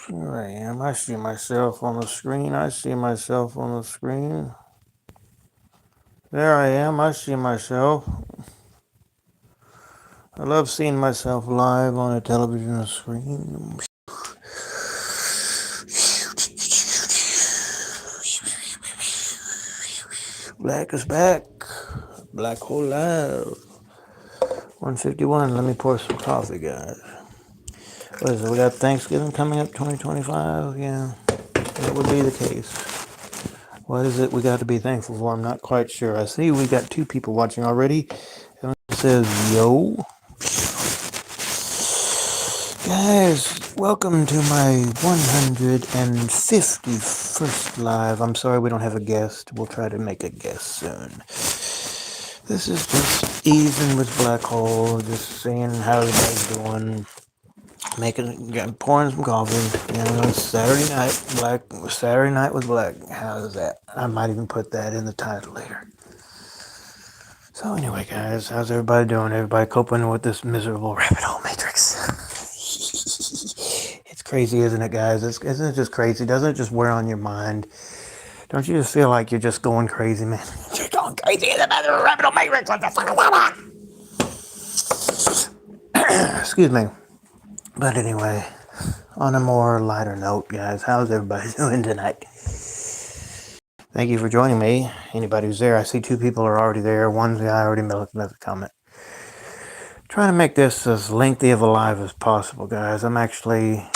Here I am. I see myself on the screen. I see myself on the screen. There I am. I see myself. I love seeing myself live on a television screen. Black is back. Black Hole Live. 151. Let me pour some coffee, guys. What is it? We got Thanksgiving coming up 2025? Yeah, that would be the case. What is it we got to be thankful for? I'm not quite sure. I see we got 2 people watching already. It says, yo. Guys, welcome to my 151st live. I'm sorry we don't have a guest. We'll try to make a guest soon. This is just easing with Black Hole, just saying how everybody's doing. Pouring some coffee. You know, it's Saturday night with Black. How's that? I might even put that in the title later. So anyway, guys, how's everybody doing? Everybody coping with this miserable rabbit hole matrix? It's crazy, isn't it, guys? Isn't it just crazy? Doesn't it just wear on your mind? Don't you just feel like you're just going crazy, man? You're going crazy in the rabbit hole matrix. What the fuck is that? Excuse me. But anyway, on a more lighter note, guys, how's everybody doing tonight? Thank you for joining me. Anybody who's there, I see 2 people are already there. One guy already left a comment. Trying to make this as lengthy of a live as possible, guys. I'm actually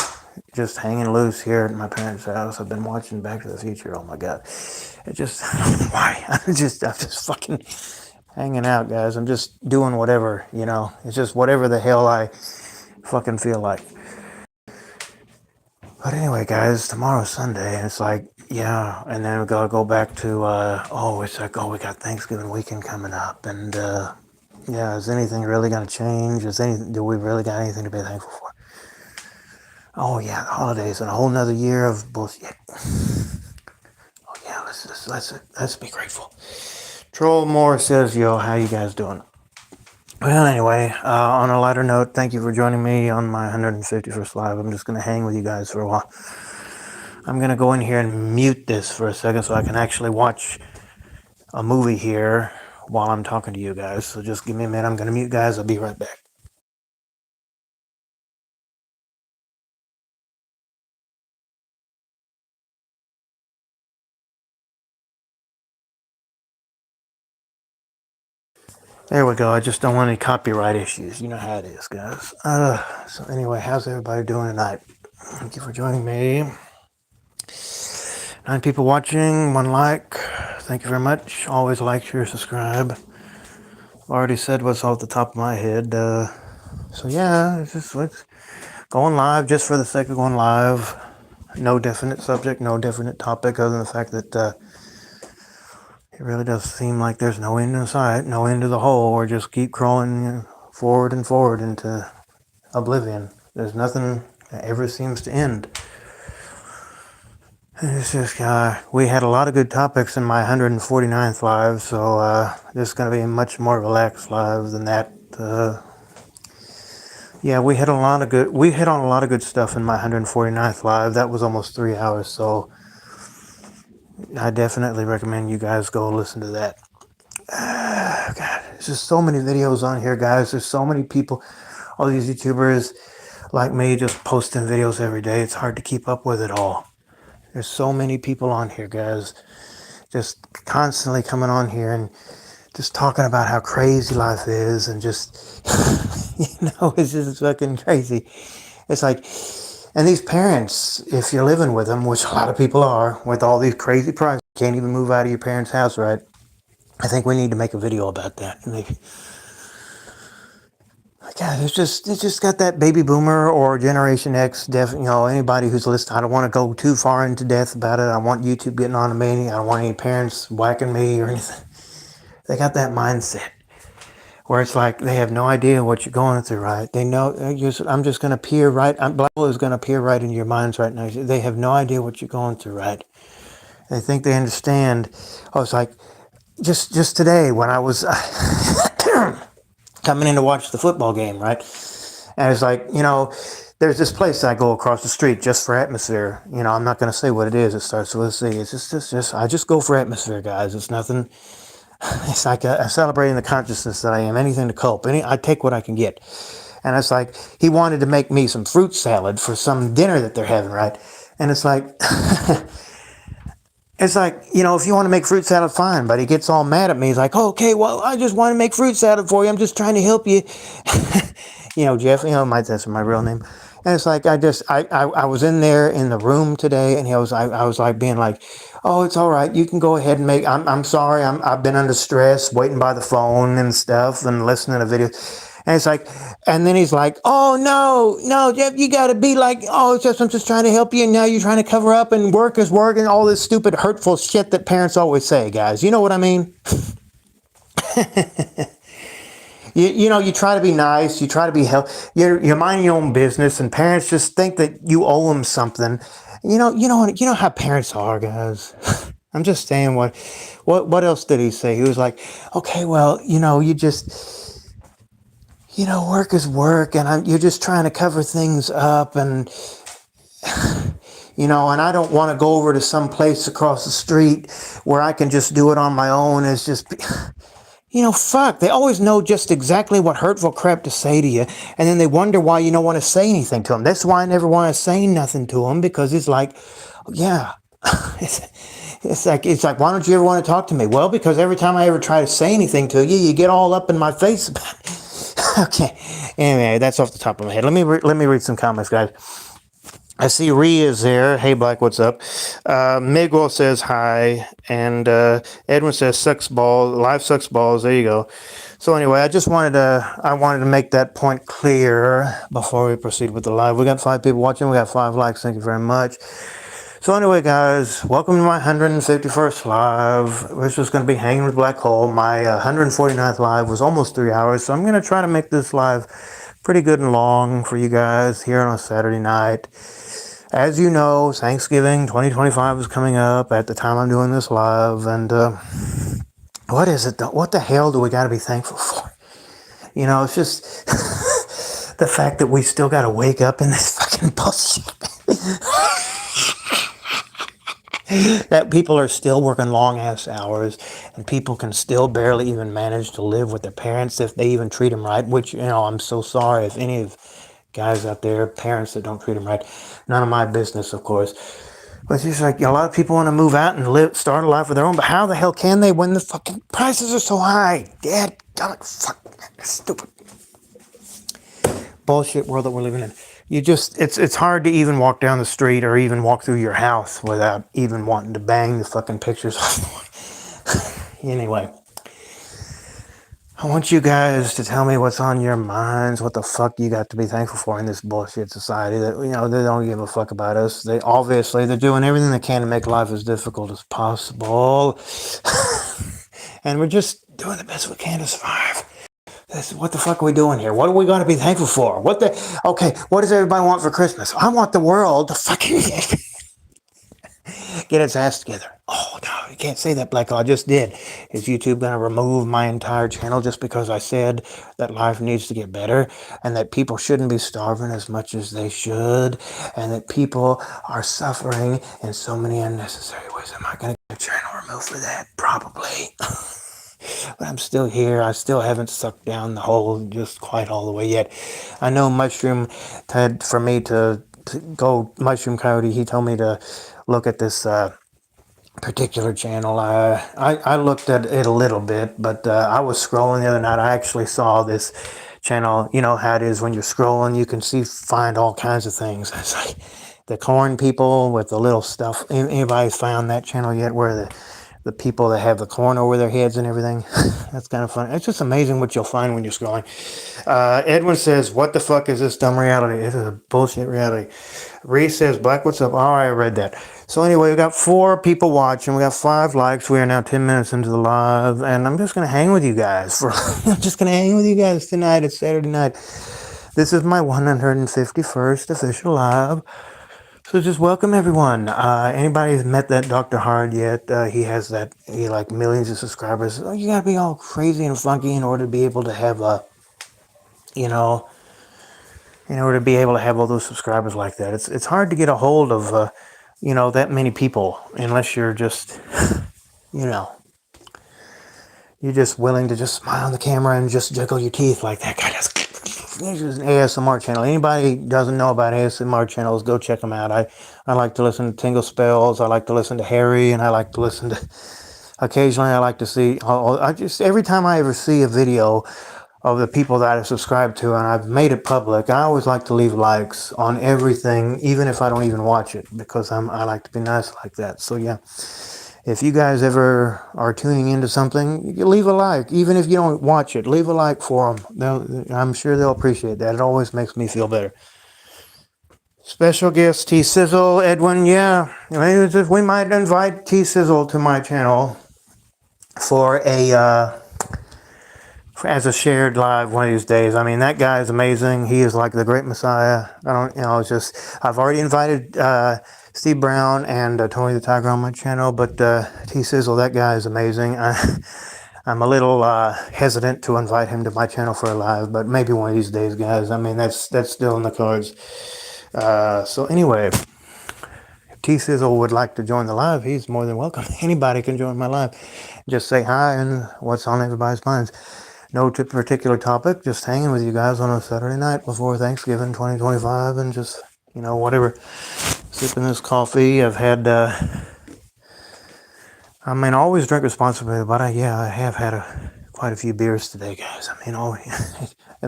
just hanging loose here at my parents' house. I've been watching Back to the Future. Oh my god, it just why? I'm just fucking hanging out, guys. I'm just doing whatever, you know. It's just whatever the hell I fucking feel like. But anyway, guys, tomorrow's Sunday, and it's like, yeah, and then we gotta go back to, it's like, we got Thanksgiving weekend coming up, and, yeah, is anything really gonna change? Do we really got anything to be thankful for? Oh, yeah, the holidays and a whole nother year of bullshit. Oh, yeah, let's be grateful. Troll Moore says, yo, how you guys doing? Well, anyway, on a lighter note, thank you for joining me on my 151st live. I'm just going to hang with you guys for a while. I'm going to go in here and mute this for a second so I can actually watch a movie here while I'm talking to you guys. So just give me a minute. I'm going to mute, guys. I'll be right back. There we go. I just don't want any copyright issues. You know how it is, guys. So anyway, how's everybody doing tonight? Thank you for joining me. 9 people watching, 1 like. Thank you very much. Always like, share, subscribe. Already said what's off the top of my head. So yeah, it's going live just for the sake of going live. No definite subject, no definite topic, other than the fact that it really does seem like there's no end in sight, no end to the hole. Or just keep crawling forward and forward into oblivion. There's nothing that ever seems to end. It's just, we had a lot of good topics in my 149th live, so this is going to be a much more relaxed live than that. Yeah, we hit on a lot of good stuff in my 149th live. That was almost 3 hours, so I definitely recommend you guys go listen to that. God, there's just so many videos on here, guys. There's so many people, all these YouTubers like me, just posting videos every day. It's hard to keep up with it all. There's so many people on here, guys, just constantly coming on here and just talking about how crazy life is, and just, it's just fucking crazy. It's like, and these parents, if you're living with them, which a lot of people are, with all these crazy prices, you can't even move out of your parents' house, right? I think we need to make a video about that. Maybe. God, it's just got that baby boomer or Generation X, anybody who's listening. I don't want to go too far into depth about it. I want YouTube getting on to me. I don't want any parents whacking me or anything. They got that mindset where it's like they have no idea what you're going through, right? They know, I'm just going to peer right, Black Hole is going to peer right into your minds right now. They have no idea what you're going through, right? They think they understand. Oh, it's like, just today when I was coming in to watch the football game, right? And it's like, there's this place I go across the street just for atmosphere. You know, I'm not going to say what it is. It starts with a C. It's just I just go for atmosphere, guys. It's nothing. It's like I'm celebrating the consciousness that I am. Anything to cope. I take what I can get. And it's like he wanted to make me some fruit salad for some dinner that they're having, right? And it's like, it's like, you know, if you want to make fruit salad, fine. But he gets all mad at me. He's like, oh, okay, well, I just want to make fruit salad for you. I'm just trying to help you. You know, Jeff, you know, that's my real name. And it's like, I was in there in the room today, and I was like being like, oh, it's all right. You can go ahead and make, I'm sorry. I've been under stress waiting by the phone and stuff and listening to videos. And it's like, and then he's like, oh, no, Jeff, you got to be like, oh, it's just, I'm just trying to help you. And now you're trying to cover up, and work is work, and all this stupid, hurtful shit that parents always say, guys. You know what I mean? You know, you try to be nice, you try to be you're minding your own business, and parents just think that you owe them something. You know how parents are, guys. I'm just saying what else did he say? He was like, okay, well, you know, work is work, and you're just trying to cover things up, and you know, and I don't want to go over to some place across the street where I can just do it on my own. It's just, you know, fuck. They always know just exactly what hurtful crap to say to you, and then they wonder why you don't want to say anything to them. That's why I never want to say nothing to them, because it's like, yeah, it's like, why don't you ever want to talk to me? Well, because every time I ever try to say anything to you, you get all up in my face about it. Okay. Anyway, that's off the top of my head. Let me read some comments, guys. I see Ree is there. Hey, Black, what's up? Miguel says hi. And Edwin says sucks balls. Live sucks balls. There you go. So anyway, I wanted to make that point clear before we proceed with the live. We got 5 people watching. We got 5 likes. Thank you very much. So anyway, guys, welcome to my 151st live. We're just going to be hanging with Black Hole. My 149th live was almost 3 hours, so I'm going to try to make this live pretty good and long for you guys here on a Saturday night. As you know, Thanksgiving 2025 is coming up at the time I'm doing this live, and what is it? What the hell do we got to be thankful for? You know, it's just the fact that we still got to wake up in this fucking bullshit. That people are still working long ass hours, and people can still barely even manage to live with their parents if they even treat them right, which, you know, I'm so sorry if any of guys out there, parents that don't treat them right. None of my business, of course. But it's just like a lot of people want to move out and start a life of their own, but how the hell can they when the fucking prices are so high? Dad, fuck, that's stupid bullshit world that we're living in. It's hard to even walk down the street or even walk through your house without even wanting to bang the fucking pictures off. Anyway, I want you guys to tell me what's on your minds, what the fuck you got to be thankful for in this bullshit society that, you know, they don't give a fuck about us. They're doing everything they can to make life as difficult as possible. And we're just doing the best we can to survive. What the fuck are we doing here? What are we going to be thankful for? Okay, what does everybody want for Christmas? I want the world to fucking get its ass together. Oh, no, you can't say that, Black. I just did. Is YouTube going to remove my entire channel just because I said that life needs to get better, and that people shouldn't be starving as much as they should, and that people are suffering in so many unnecessary ways? Am I going to get a channel removed for that? Probably. But I'm still here. I still haven't sucked down the hole just quite all the way yet. I know Mushroom had, for me to go, Mushroom Coyote, he told me to look at this particular channel. I looked at it a little bit, but I was scrolling the other night. I actually saw this channel. You know how it is when you're scrolling, you can find all kinds of things. It's like the corn people with the little stuff. Anybody's found that channel yet, where the people that have the corn over their heads and everything? That's kind of funny. It's just amazing what you'll find when you're scrolling. Edwin says, what the fuck is this dumb reality? It is a bullshit reality. Reese says, Black, what's up? All right, I read that. So anyway, we got 4 people watching. We got 5 likes. We are now 10 minutes into the live, and I'm just going to hang with you guys. I'm just going to hang with you guys tonight. It's Saturday night. This is my 151st official live. So just welcome everyone. Anybody who's met that Dr. Hard yet? He like millions of subscribers. You gotta be all crazy and funky in order to be able to have a, you know, in order to be able to have all those subscribers like that. It's hard to get a hold of, that many people unless you're just, you know, you're just willing to just smile on the camera and just jiggle your teeth like that. God, that's an ASMR channel. Anybody doesn't know about ASMR channels, go check them out. I like to listen to Tingle Spells. I like to listen to Harry, and I like to listen to. Occasionally, I like to see. I just every time I ever see a video of the people that I subscribe to, and I've made it public, I always like to leave likes on everything, even if I don't even watch it, because I like to be nice like that. So yeah. If you guys ever are tuning into something, you leave a like. Even if you don't watch it, leave a like for them. I'm sure they'll appreciate that. It always makes me feel better. Special guest T Sizzle, Edwin. Yeah, we might invite T Sizzle to my channel for as a shared live one of these days. I mean, that guy is amazing. He is like the great messiah. It's just, I've already invited Steve Brown and Tony the Tiger on my channel, but T Sizzle, that guy is amazing. I'm a little hesitant to invite him to my channel for a live, but maybe one of these days, guys. I mean, that's still in the cards. So anyway, if T Sizzle would like to join the live, he's more than welcome. Anybody can join my live. Just say hi and what's on everybody's minds. No particular topic, just hanging with you guys on a Saturday night before Thanksgiving 2025 and just, whatever. Sipping this coffee. I've had, I always drink responsibly, but I have had quite a few beers today, guys. It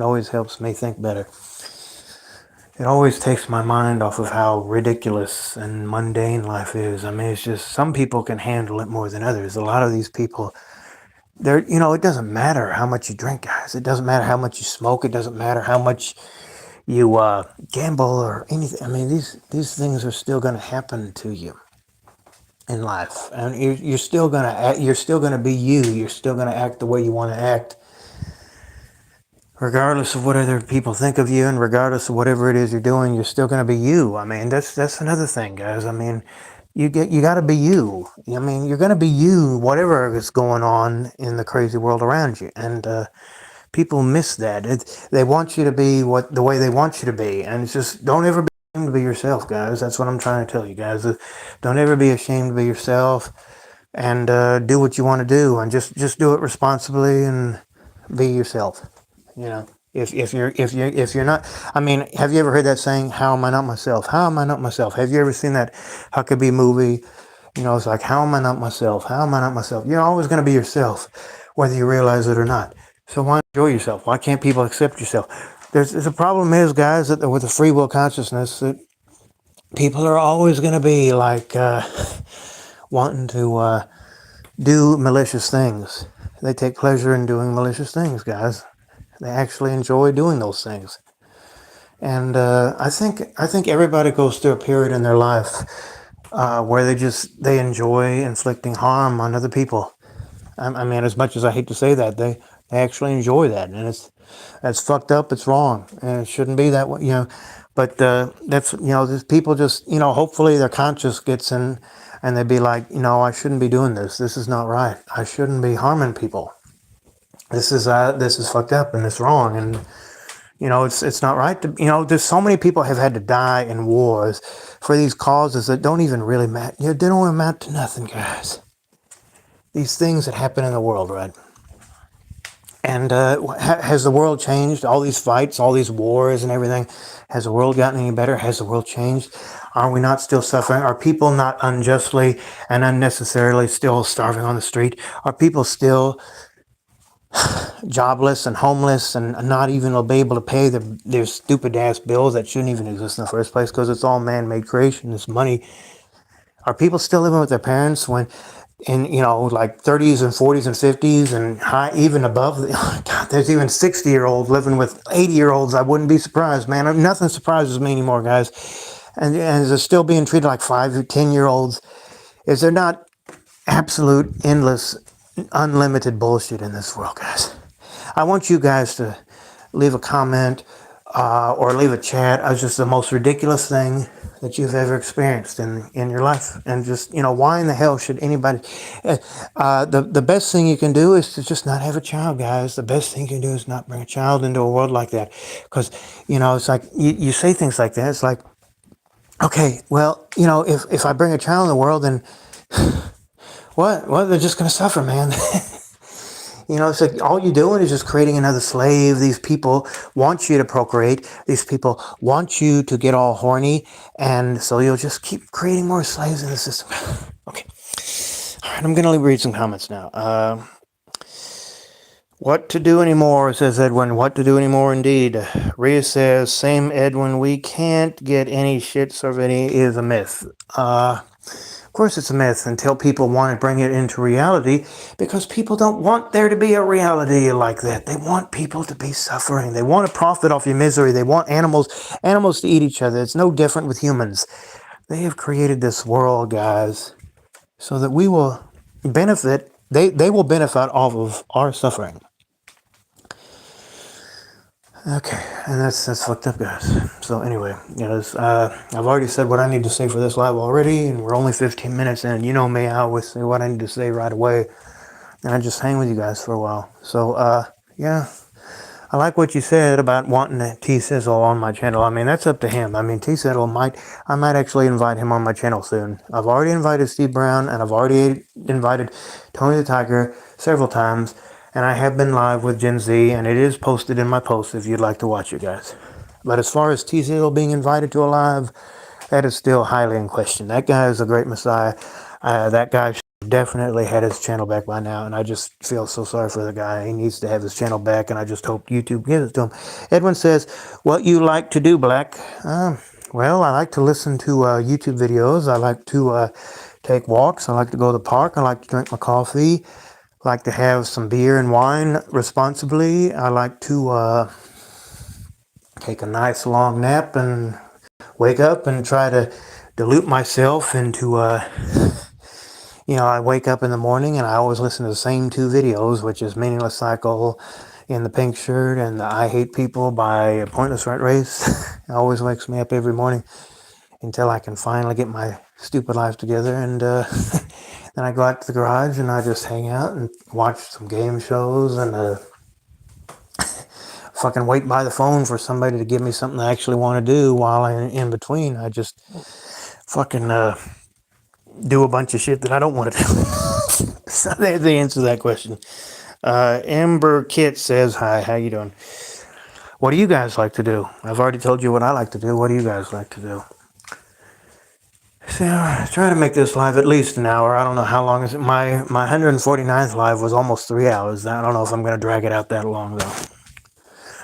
always helps me think better. It always takes my mind off of how ridiculous and mundane life is. It's just some people can handle it more than others. A lot of these people, it doesn't matter how much you drink, guys. It doesn't matter how much you smoke. It doesn't matter how much you gamble or anything. These things are still going to happen to you in life, and you're still going to act. You're still going to be you. You're still going to act the way you want to act, regardless of what other people think of you, and regardless of whatever it is you're doing. You're still going to be you. That's another thing, guys. You got to be you. You're going to be you, whatever is going on in the crazy world around you. And people miss that. They want you to be the way they want you to be. And it's just, don't ever be ashamed to be yourself, guys. That's what I'm trying to tell you guys. Don't ever be ashamed to be yourself, and do what you want to do, and just do it responsibly and be yourself. If you're not, have you ever heard that saying, how am I not myself? How am I not myself? Have you ever seen that Huckabee movie? It's like, how am I not myself? How am I not myself? You're always going to be yourself, whether you realize it or not. So why enjoy yourself? Why can't people accept yourself? There's a problem is, guys, that with the free will consciousness, that people are always going to be like wanting to do malicious things. They take pleasure in doing malicious things, guys. They actually enjoy doing those things. And I think everybody goes through a period in their life where they enjoy inflicting harm on other people. As much as I hate to say that, they actually enjoy that, and that's fucked up. It's wrong, and it shouldn't be that way, But that's these people just hopefully their conscience gets in, and they be like, I shouldn't be doing this. This is not right. I shouldn't be harming people. This is fucked up, and it's wrong, and it's not right to. There's so many people have had to die in wars for these causes that don't even really matter. They don't amount to nothing, guys. These things that happen in the world, right? And has the world changed? All these fights, all these wars and everything, has the world gotten any better? Has the world changed? Are we not still suffering? Are people not unjustly and unnecessarily still starving on the street? Are people still jobless and homeless and not even be able to pay their stupid ass bills that shouldn't even exist in the first place because it's all man-made creation, it's money? Are people still living with their parents when in like 30s and 40s and 50s and high, even above God, there's even 60-year-olds living with 80-year-olds? I wouldn't be surprised, man. Nothing surprises me anymore, guys. And they're still being treated like 5 or 10-year-olds. Is there not absolute, endless, unlimited bullshit in this world, guys? I want you guys to leave a comment or leave a chat. It's just the most ridiculous thing that you've ever experienced in your life. And just, why in the hell should anybody? The best thing you can do is to just not have a child, guys. The best thing you can do is not bring a child into a world like that. Because, it's like you say things like that. It's like, okay, well, if I bring a child in the world, then what? Well, they're just going to suffer, man. It's like all you're doing is just creating another slave. These people want you to procreate. These people want you to get all horny. And so you'll just keep creating more slaves in the system. Okay. All right, I'm going to read some comments now. What to do anymore, says Edwin. What to do anymore, indeed. Rhea says, same Edwin, we can't get any shit Sorvetti is a myth. Of course it's a myth until people want to bring it into reality, because people don't want there to be a reality like that. They want people to be suffering. They want to profit off your misery. They want animals to eat each other. It's no different with humans. They have created this world, guys, so that we will benefit. They will benefit off of our suffering. Okay, and that's fucked up, guys. So anyway, I've already said what I need to say for this live already, and we're only 15 minutes in. You know me, I always say what I need to say right away, and I just hang with you guys for a while. So, yeah, I like what you said about wanting T-Sizzle on my channel. I mean, that's up to him. I mean, T-Sizzle I might actually invite him on my channel soon. I've already invited Steve Brown, and I've already invited Tony the Tiger several times. And I have been live with Gen Z, and it is posted in my post if you'd like to watch it, guys. But as far as T-Sizzle being invited to a live, that is still highly in question. That guy is a great messiah. That guy definitely had his channel back by now, and I just feel so sorry for the guy. He needs to have his channel back, and I just hope YouTube gives it to him. Edwin says, what you like to do, Black? Well, I like to listen to YouTube videos. I like to take walks. I like to go to the park. I like to drink my coffee. I like to have some beer and wine responsibly. I like to take a nice long nap and wake up and try to dilute myself into, I wake up in the morning and I always listen to the same two videos, which is Meaningless Cycle in the Pink Shirt and the I Hate People by Pointless Rat Race. It always wakes me up every morning until I can finally get my stupid life together, and then I go out to the garage and I just hang out and watch some game shows and fucking wait by the phone for somebody to give me something I actually want to do while I'm in between. I just fucking do a bunch of shit that I don't want to do. So there's the answer to that question. Amber Kit says, hi, how you doing? What do you guys like to do? I've already told you what I like to do. What do you guys like to do? So try to make this live at least an hour. I don't know how long is it. My 149th live was almost 3 hours. I don't know if I'm going to drag it out that long, though.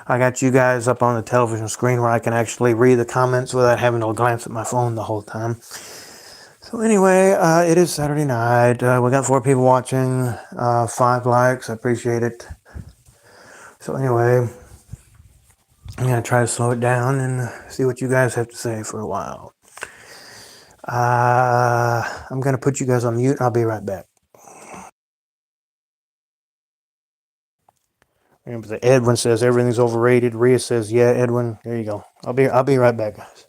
I got you guys up on the television screen where I can actually read the comments without having to glance at my phone the whole time. So anyway, it is Saturday night. We got 4 people watching, 5 likes. I appreciate it. So anyway, I'm going to try to slow it down and see what you guys have to say for a while. I'm going to put you guys on mute. I'll be right back. Edwin says everything's overrated. Rhea says, yeah, Edwin. There you go. I'll be right back, guys.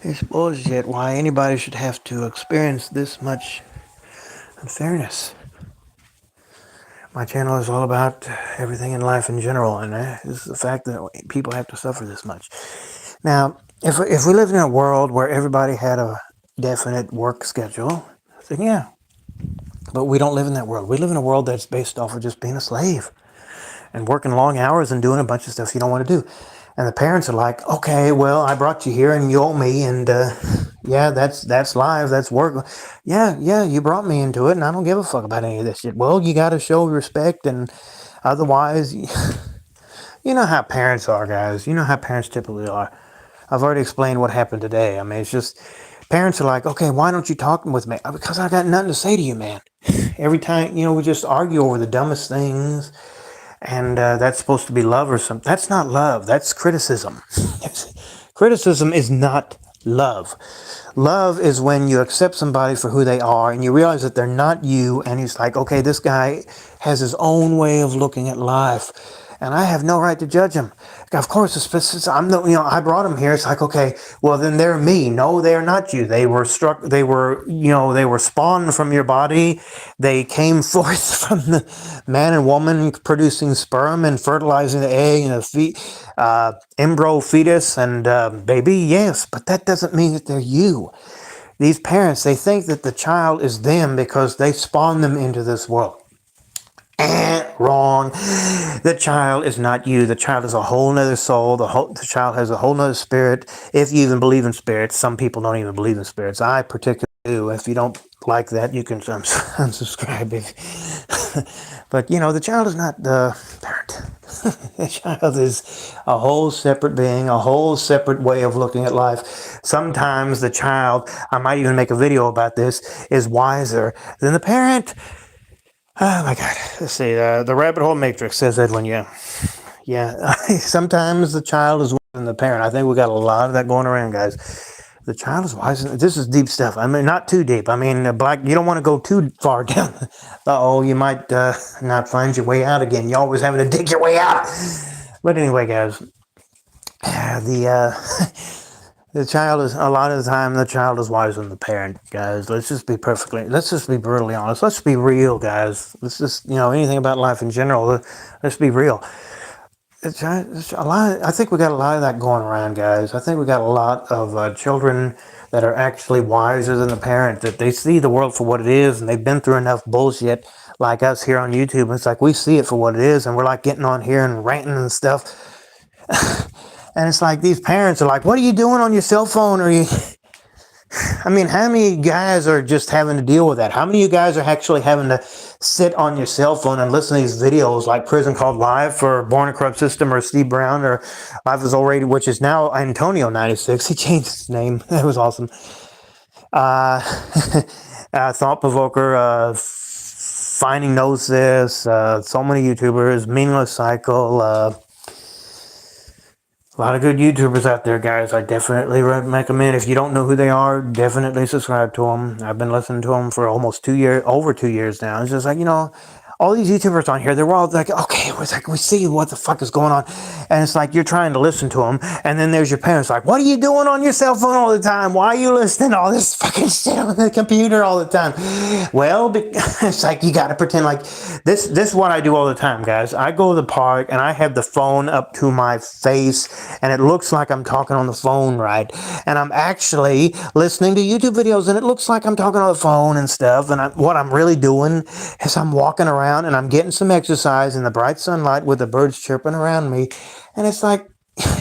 It's bullshit why anybody should have to experience this much unfairness. My channel is all about everything in life in general, and it's the fact that people have to suffer this much. Now, if we lived in a world where everybody had a definite work schedule, then yeah. But we don't live in that world. We live in a world that's based off of just being a slave and working long hours and doing a bunch of stuff you don't want to do. And the parents are like, okay, well, I brought you here and you owe me, and yeah, that's live, that's work. Yeah, you brought me into it, and I don't give a fuck about any of this shit. Well, you got to show respect, and otherwise, you know how parents are, guys. You know how parents typically are. I've already explained what happened today. I mean, it's just, parents are like, okay, why don't you talk with me? Because I got nothing to say to you, man. Every time, we just argue over the dumbest things. and that's supposed to be love or something. That's not love. That's criticism. Criticism is not love. Love is when you accept somebody for who they are and you realize that they're not you, and it's like, okay, this guy has his own way of looking at life, and I have no right to judge him. Of course, I'm the, I brought him here. It's like, okay, well then they're me. No, they are not you. They were struck. They were, they were spawned from your body. They came forth from the man and woman producing sperm and fertilizing the egg and the embryo fetus and baby. Yes, but that doesn't mean that they're you. These parents, they think that the child is them because they spawned them into this world. Wrong. The child is not you. The child is a whole nother soul. The child has a whole nother spirit. If you even believe in spirits, some people don't even believe in spirits. I particularly do. If you don't like that, you can unsubscribe. But the child is not the parent. The child is a whole separate being, a whole separate way of looking at life. Sometimes the child, I might even make a video about this, is wiser than the parent. Oh my God. Let's see. The Rabbit Hole Matrix says Edwin. Yeah. Sometimes the child is wiser than the parent. I think we got a lot of that going around, guys. The child is wiser. This is deep stuff. I mean, not too deep. I mean, you don't want to go too far down. You might not find your way out again. You're always having to dig your way out. But anyway, guys, the child is, a lot of the time, the child is wiser than the parent, guys. Let's just be brutally honest. Let's be real, guys. Let's just, anything about life in general, let's be real. It's a lot. I think we got a lot of that going around, guys. I think we got a lot of children that are actually wiser than the parent, that they see the world for what it is, and they've been through enough bullshit like us here on YouTube. And it's like, we see it for what it is, and we're like getting on here and ranting and stuff. And it's like these parents are like, what are you doing on your cell phone? I mean, how many guys are just having to deal with that? How many of you guys are actually having to sit on your cell phone and listen to these videos like Prison Called Live for Born a Corrupt System, or Steve Brown, or Life is Already, which is now Antonio 96. He changed his name. That was awesome. Thought Provoker, Finding Gnosis, so many YouTubers, Meaningless Cycle, a lot of good YouTubers out there, guys. I definitely recommend. If you don't know who they are, definitely subscribe to them. I've been listening to them for almost over 2 years now. It's just like, all these YouTubers on here, they're all like, okay, we see what the fuck is going on. And it's like, you're trying to listen to them. And then there's your parents like, what are you doing on your cell phone all the time? Why are you listening to all this fucking shit on the computer all the time? Well, it's like, you got to pretend like this is what I do all the time, guys. I go to the park and I have the phone up to my face and it looks like I'm talking on the phone, right? And I'm actually listening to YouTube videos and it looks like I'm talking on the phone and stuff. And what I'm really doing is I'm walking around and I'm getting some exercise in the bright sunlight with the birds chirping around me. And it's like,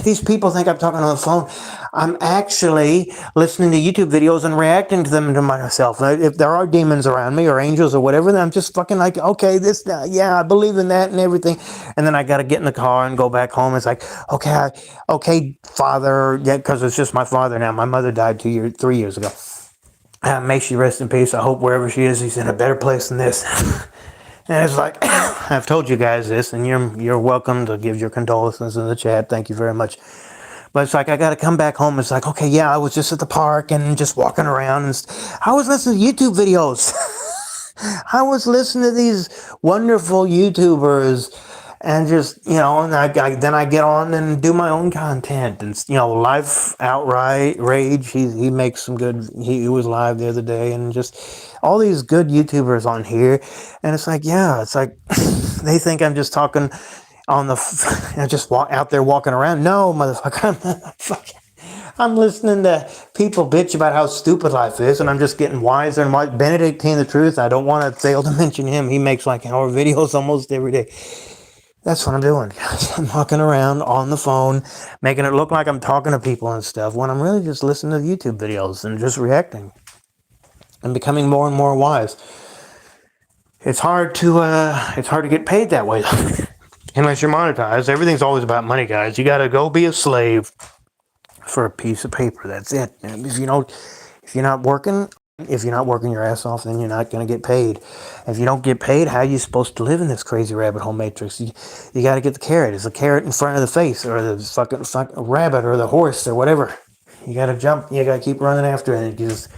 these people think I'm talking on the phone. I'm actually listening to YouTube videos and reacting to them to myself. If there are demons around me or angels or whatever, then I'm just fucking like, okay, I believe in that and everything. And then I got to get in the car and go back home. It's like, okay, Father, yeah, because it's just my father now. My mother died 3 years ago. May she rest in peace. I hope wherever she is, she's in a better place than this. And it's like, I've told you guys this, and you're welcome to give your condolences in the chat. Thank you very much. But it's like, I got to come back home. It's like, okay, yeah, I was just at the park and just walking around. And I was listening to YouTube videos. I was listening to these wonderful YouTubers. And just, and then I get on and do my own content. And, Life Outright Rage, he makes some good, he was live the other day. And just all these good YouTubers on here. And it's like, they think I'm just talking on just out there walking around. No, motherfucker, I'm listening to people bitch about how stupid life is, and I'm just getting wiser and wiser. Benedictine the Truth, I don't want to fail to mention him. He makes like hour videos almost every day. That's what I'm doing, guys. I'm walking around on the phone, making it look like I'm talking to people and stuff, when I'm really just listening to YouTube videos and just reacting and becoming more and more wise. It's hard to get paid that way, unless you're monetized. Everything's always about money, guys. You got to go be a slave for a piece of paper. That's it. And if you're not working If you're not working your ass off, then you're not going to get paid. If you don't get paid, how are you supposed to live in this crazy rabbit hole matrix? You got to get the carrot. It's a carrot in front of the face, or the fucking rabbit, or the horse, or whatever. You got to jump. You got to keep running after it. And just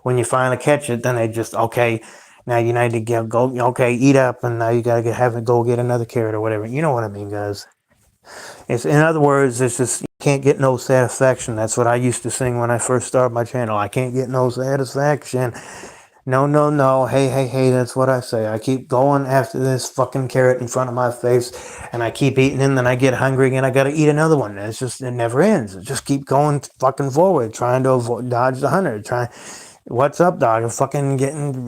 when you finally catch it, then they just, okay, now you need to go, okay, eat up, and now you got to have it go get another carrot or whatever. You know what I mean, guys? It's, in other words, it's just, you can't get no satisfaction. That's what I used to sing when I first started my channel. I can't get no satisfaction. No, no, no. Hey, hey, hey, that's what I say. I keep going after this fucking carrot in front of my face, and I keep eating it, and then I get hungry again. I gotta eat another one. It's just, it never ends. It just keep going fucking forward, trying to dodge the hunter. What's up, dog? I'm fucking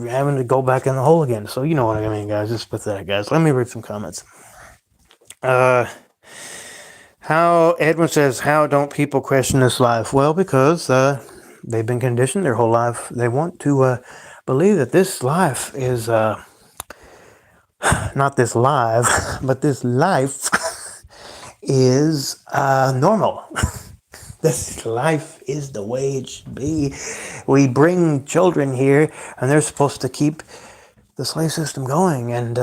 having to go back in the hole again. So you know what I mean, guys. It's pathetic, guys. Let me read some comments. How Edwin says, how don't people question this life? Well, because they've been conditioned their whole life. They want to believe that this life is not this live, but this life is normal. This life is the way it should be. We bring children here, and they're supposed to keep the slave system going, and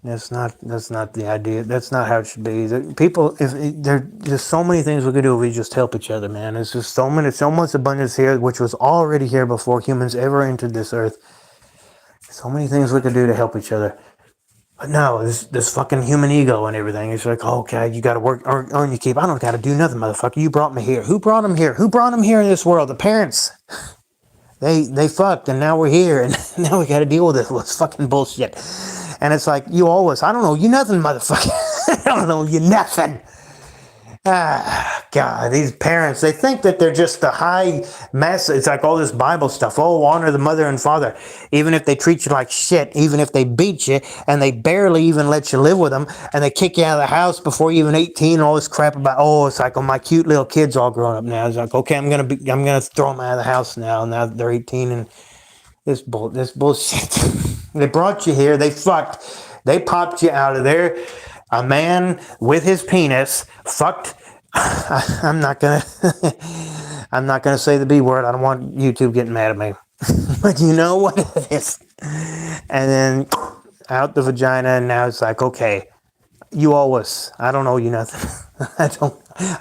that's not the idea. That's not how it should be. People, there's so many things we could do if we just help each other, man. It's just so much abundance here, which was already here before humans ever entered this earth. So many things we could do to help each other. But no, this fucking human ego and everything. It's like, okay, you got to work, earn your keep. I don't got to do nothing, motherfucker. You brought me here. Who brought him here? Who brought him here in this world? The parents. They fucked, and now we're here, and now we got to deal with this fucking bullshit. And it's like, you owe us. I don't know you nothing, motherfucker. I don't know you nothing. Ah, God, these parents, they think that they're just the high mass. It's like all this Bible stuff. Oh, honor the mother and father. Even if they treat you like shit, even if they beat you, and they barely even let you live with them, and they kick you out of the house before you're even 18, all this crap about, oh, it's like, oh, my cute little kid's all grown up now. It's like, okay, I'm gonna throw them out of the house now. Now that they're 18, and this bullshit. They brought you here. They fucked. They popped you out of there. A man with his penis fucked. I'm not gonna say the B word. I don't want YouTube getting mad at me. But you know what it is. And then out the vagina, and now it's like, okay, you owe us. I don't owe you nothing.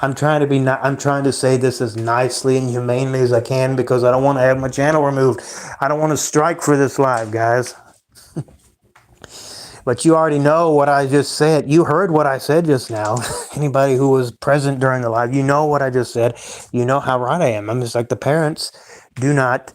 I'm trying to say this as nicely and humanely as I can, because I don't want to have my channel removed. I don't want to strike for this live, guys. But you already know what I just said. You heard what I said just now. Anybody who was present during the live, you know what I just said. You know how right I am. I'm just like, the parents do not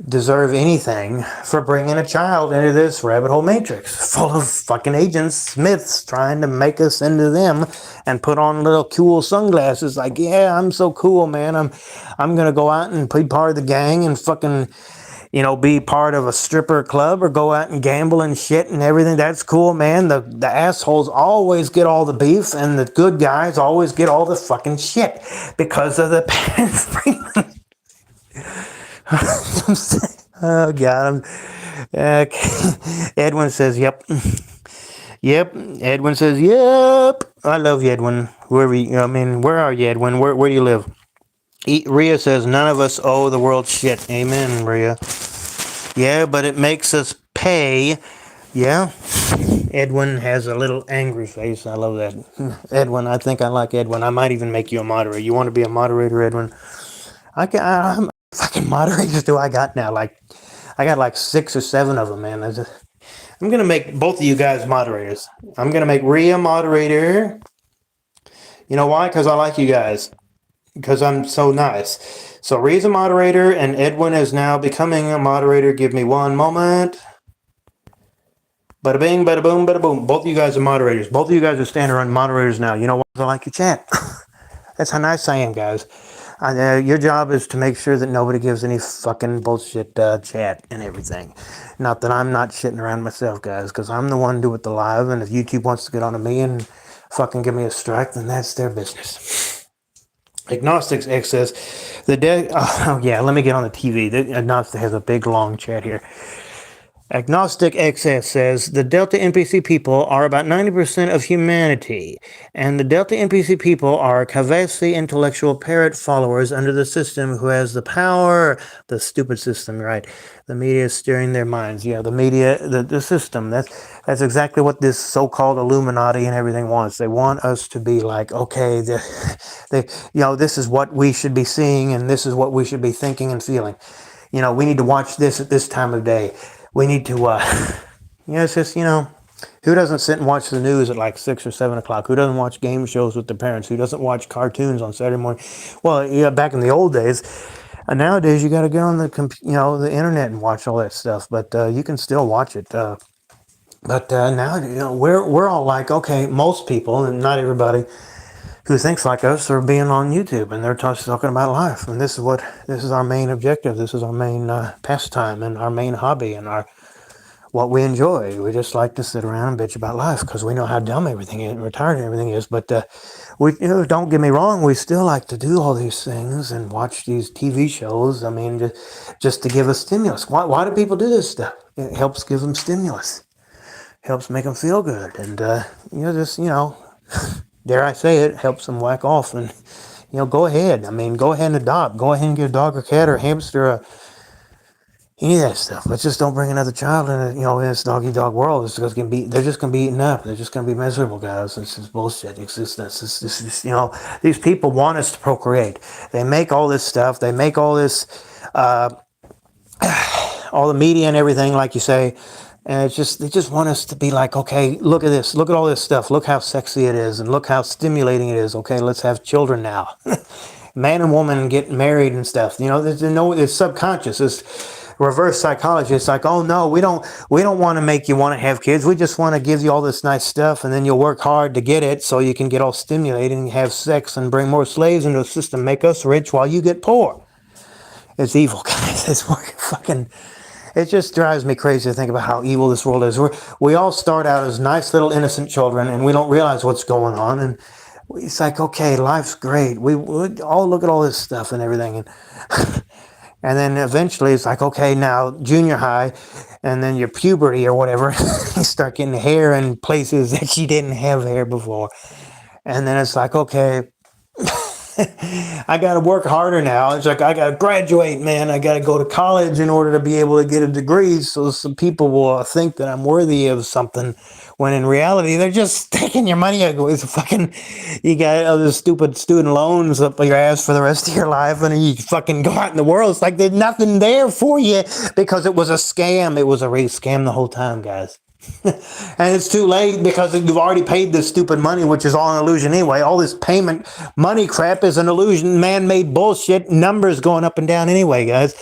deserve anything for bringing a child into this rabbit hole matrix full of fucking agents, Smiths, trying to make us into them and put on little cool sunglasses like, yeah, I'm so cool, man. I'm gonna go out and be part of the gang and fucking, be part of a stripper club or go out and gamble and shit and everything. That's cool, man. The assholes always get all the beef, and the good guys always get all the fucking shit because of the parents. Oh, God. Edwin says, yep. Yep. Edwin says, yep. I love you, Edwin. Where are you, Edwin? Where do you live? Rhea says, none of us owe the world shit. Amen, Rhea. Yeah, but it makes us pay. Yeah. Edwin has a little angry face. I love that. Edwin, I think I like Edwin. I might even make you a moderator. You want to be a moderator, Edwin? How many fucking moderators do I got now? I got like 6 or 7 of them, man. I'm going to make both of you guys moderators. I'm going to make Rhea moderator. You know why? Because I like you guys. Because I'm so nice. So Rhea's a moderator, and Edwin is now becoming a moderator. Give me one moment. Bada bing, bada boom, bada boom. Both of you guys are moderators. Both of you guys are standing moderators now. You know what? I like your chat. That's how nice I am, guys. Your job is to make sure that nobody gives any fucking bullshit chat and everything. Not that I'm not shitting around myself, guys, because I'm the one doing the live, and if YouTube wants to get on to me and fucking give me a strike, then that's their business. Agnostics X says, let me get on the TV. The Agnostic has a big, long chat here. Agnostic XS says the Delta NPC people are about 90% of humanity, and the Delta NPC people are Kavasi intellectual parrot followers under the system who has the power. The stupid system, right? The media is steering their minds. Yeah, the media, the system. That's exactly what this so-called Illuminati and everything wants. They want us to be like, okay, this is what we should be seeing, and this is what we should be thinking and feeling. We need to watch this at this time of day. We need to, it's just, who doesn't sit and watch the news at like 6 or 7 o'clock? Who doesn't watch game shows with their parents? Who doesn't watch cartoons on Saturday morning? Well, yeah, back in the old days. Nowadays, you got to get on the internet and watch all that stuff. But you can still watch it. But now, we're all like, okay, most people, and not everybody who thinks like us, are being on YouTube, and they're talking about life. And this is our main objective. This is our main pastime and our main hobby and what we enjoy. We just like to sit around and bitch about life because we know how dumb everything is, retarded everything is. But we, don't get me wrong, we still like to do all these things and watch these TV shows. I mean, just to give us stimulus. Why do people do this stuff? It helps give them stimulus. Helps make them feel good, and dare I say it, helps them whack off. And go ahead. I mean, go ahead and adopt. Go ahead and get a dog or cat or a hamster or any of that stuff. Let's just don't bring another child in this doggy dog world. They're just gonna be eaten up. They're just gonna be miserable, guys. It's just bullshit existence. It's just these people want us to procreate. They make all this stuff. They make all this all the media and everything, like you say. And they just want us to be like, okay, look at this, look at all this stuff, look how sexy it is, and look how stimulating it is. Okay, let's have children now. Man and woman get married and stuff. It's subconscious. It's reverse psychology. It's like, oh no, we don't want to make you want to have kids. We just want to give you all this nice stuff, and then you'll work hard to get it, so you can get all stimulated and have sex and bring more slaves into the system, make us rich while you get poor. It's evil, guys. It's fucking. It just drives me crazy to think about how evil this world is. We all start out as nice little innocent children, and we don't realize what's going on. And it's like, okay, life's great. We all look at all this stuff and everything. And, and then eventually it's like, okay, now junior high, and then your puberty or whatever, you start getting hair in places that you didn't have hair before. And then it's like, okay, I got to work harder now. It's like, I got to graduate, man. I got to go to college in order to be able to get a degree, so some people will think that I'm worthy of something, when in reality, they're just taking your money. It's fucking, you got other stupid student loans up your ass for the rest of your life, and you fucking go out in the world. It's like there's nothing there for you because it was a scam. It was a real scam the whole time, guys. And it's too late because you've already paid this stupid money, which is all an illusion anyway. All this payment money crap is an illusion, man-made bullshit, numbers going up and down anyway, guys.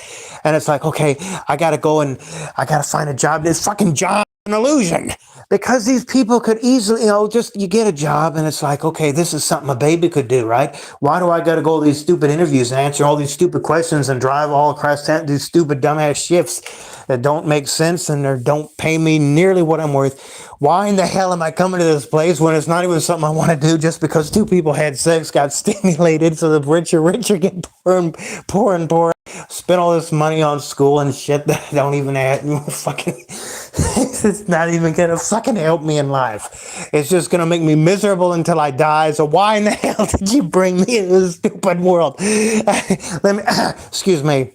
And it's like, okay, I gotta go and I gotta find a job. This fucking job is an illusion. Because these people could easily, you get a job and it's like, okay, this is something a baby could do, right? Why do I got to go to these stupid interviews and answer all these stupid questions and drive all across town, these stupid dumbass shifts that don't make sense and don't pay me nearly what I'm worth? Why in the hell am I coming to this place when it's not even something I want to do, just because two people had sex, got stimulated, so the richer get poorer and poorer, spend all this money on school and shit that I don't even add, fucking... It's not even gonna fucking help me in life. It's just gonna make me miserable until I die. So why in the hell did you bring me into this stupid world? Excuse me.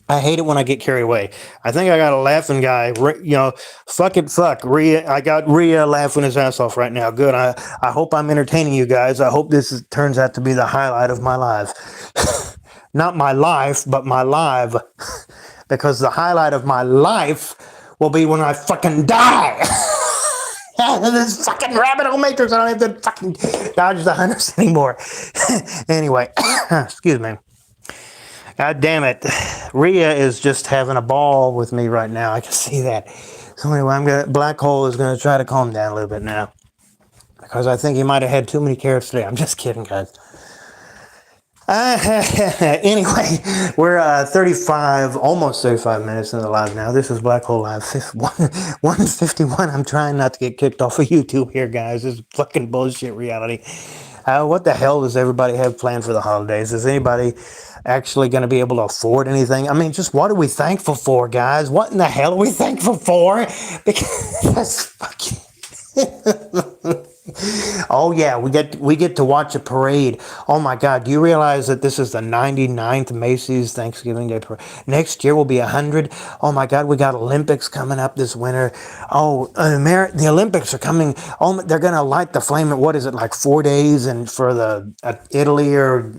I hate it when I get carried away. I think I got a laughing guy. Fuck. Rhea, I got Rhea laughing his ass off right now. Good. I hope I'm entertaining you guys. I hope turns out to be the highlight of my life. Not my life, but my live. Because the highlight of my life will be when I fucking die. This fucking rabbit hole matrix. I don't have to fucking dodge the hunters anymore. Anyway, excuse me. God damn it. Rhea is just having a ball with me right now. I can see that. So anyway, Black Hole is gonna try to calm down a little bit now, because I think he might have had too many carrots today. I'm just kidding, guys. Anyway, we're almost 35 minutes into the live now. This is Black Hole Live 151. I'm trying not to get kicked off of YouTube here, guys. This is fucking bullshit reality. What the hell does everybody have planned for the holidays? Is anybody actually going to be able to afford anything? I mean, just what are we thankful for, guys? What in the hell are we thankful for? Because that's fucking. Oh yeah, we get to watch a parade. Oh my God, do you realize that this is the 99th Macy's Thanksgiving Day parade? Next year will be 100. Oh my God, we got Olympics coming up this winter. Oh, the Olympics are coming. Oh, they're gonna light the flame at what is it, like 4 days, and for the Italy or.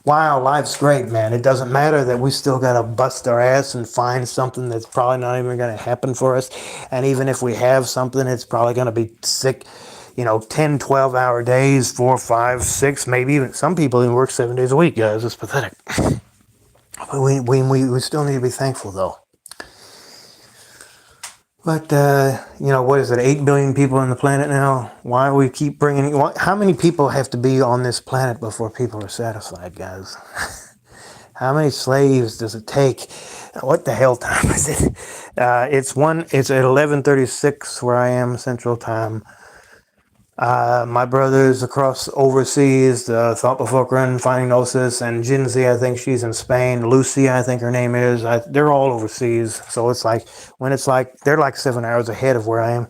Wow, life's great, man. It doesn't matter that we still got to bust our ass and find something that's probably not even going to happen for us. And even if we have something, it's probably going to be sick, 10, 12-hour days, 4, 5, 6, maybe even some people even work 7 days a week, guys. It's pathetic. But we still need to be thankful, though. But, what is it, 8 billion people on the planet now? Why we keep bringing... How many people have to be on this planet before people are satisfied, guys? How many slaves does it take? What the hell time is it? It's at 11:36 where I am Central Time. My brothers across overseas, Thought Before Run, Finding Gnosis, and Jinzi, I think she's in Spain. Lucy, I think her name is. They're all overseas. So it's like, they're like 7 hours ahead of where I am.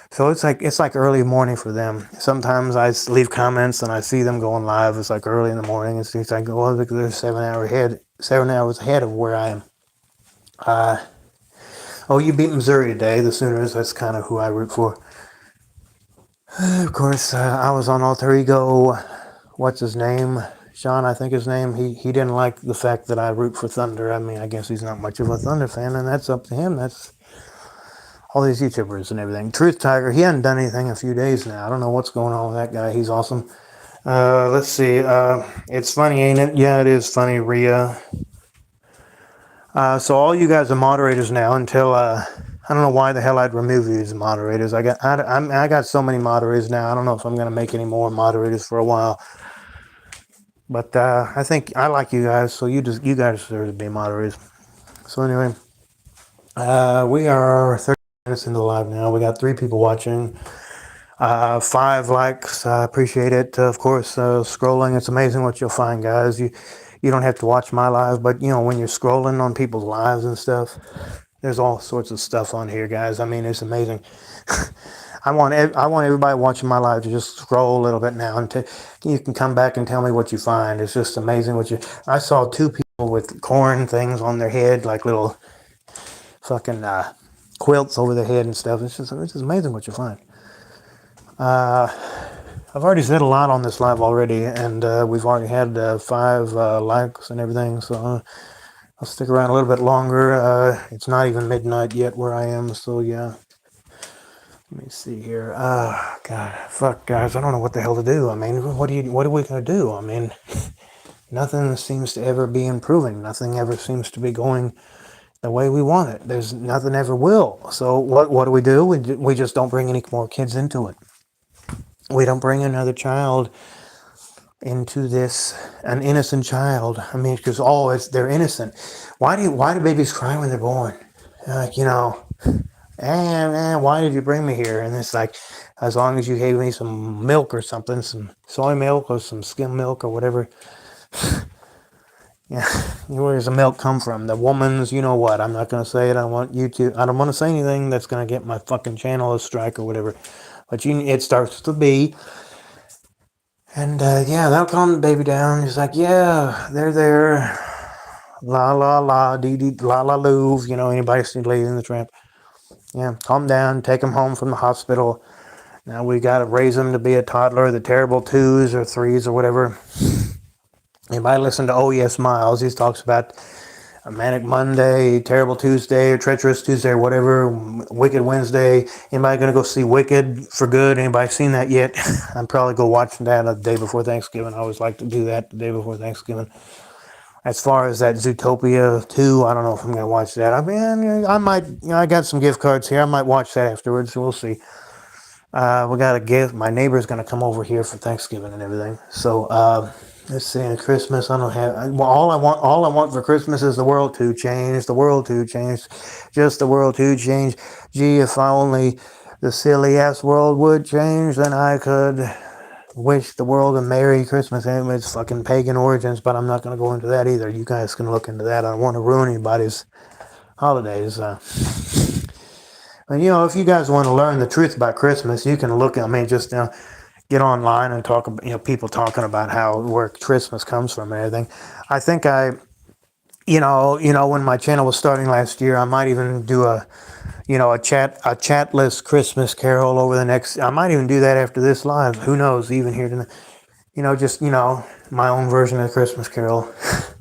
So it's like early morning for them. Sometimes I leave comments and I see them going live. It's like early in the morning. It's like, oh, look, they're 7 hours ahead of where I am. Oh, you beat Missouri today, the Sooners. That's kind of who I root for. Of course, I was on Alter Ego. What's his name? Sean, I think his name. He didn't like the fact that I root for Thunder. I mean, I guess he's not much of a Thunder fan, and that's up to him. That's all these YouTubers and everything. Truth Tiger, he hadn't done anything in a few days now. I don't know what's going on with that guy. He's awesome. Let's see. It's funny, ain't it? Yeah, it is funny, Rhea. So all you guys are moderators now until I don't know why the hell I'd remove you as moderators. I got so many moderators now. I don't know if I'm gonna make any more moderators for a while. But I think I like you guys, so you guys deserve to be moderators. So anyway, we are 30 minutes into the live now. We got 3 people watching. 5 likes. I appreciate it. Of course, scrolling. It's amazing what you'll find, guys. You don't have to watch my live, but when you're scrolling on people's lives and stuff, there's all sorts of stuff on here, guys. I mean, it's amazing. I want everybody watching my live to just scroll a little bit now, and you can come back and tell me what you find. It's just amazing I saw 2 people with corn things on their head, like little fucking quilts over their head and stuff. It's just amazing what you find. I've already said a lot on this live already, and we've already had 5 likes and everything, so I'll stick around a little bit longer. It's not even midnight yet where I am, so yeah. Let me see here. God, fuck, guys, I don't know what the hell to do. I mean, what are we gonna do? I mean, nothing seems to ever be improving. Nothing ever seems to be going the way we want it. There's nothing ever will. So what do? We just don't bring any more kids into it. We don't bring another child into this, an innocent child. I mean, because they're innocent. Why do babies cry when they're born? Like, why did you bring me here? And it's like, as long as you gave me some milk or something, some soy milk or some skim milk or whatever. Yeah, where does the milk come from? The woman's, you know what? I'm not going to say it. I don't want to say anything that's going to get my fucking channel a strike or whatever. But it starts to be. And they'll calm the baby down. He's like, yeah, they're there. La la la, dee dee, la la loove. Anybody see Lady in the Tramp? Yeah, calm down. Take him home from the hospital. Now we got to raise him to be a toddler. The terrible 2s or 3s or whatever. Anybody listen to Oh Yes Miles? He talks about a Manic Monday, Terrible Tuesday, or Treacherous Tuesday, or whatever, Wicked Wednesday. Anybody going to go see Wicked for good? Anybody seen that yet? I'm probably go watch that the day before Thanksgiving. I always like to do that the day before Thanksgiving. As far as that Zootopia 2, I don't know if I'm going to watch that. I mean, I might, I got some gift cards here. I might watch that afterwards. We'll see. We got a gift. My neighbor's going to come over here for Thanksgiving and everything. So, let's see. Christmas, I don't have. Well, all I want for Christmas is the world to change. The world to change. Just the world to change. Gee, if only the silly ass world would change, then I could wish the world a Merry Christmas. And it's fucking pagan origins, but I'm not going to go into that either. You guys can look into that. I don't want to ruin anybody's holidays. And if you guys want to learn the truth about Christmas, you can look. I mean, just get online and talk about people talking about where Christmas comes from and everything. I think when my channel was starting last year, I might even do a chatless Christmas carol over the next. I might even do that after this live. Who knows? Even here tonight, just my own version of Christmas carol.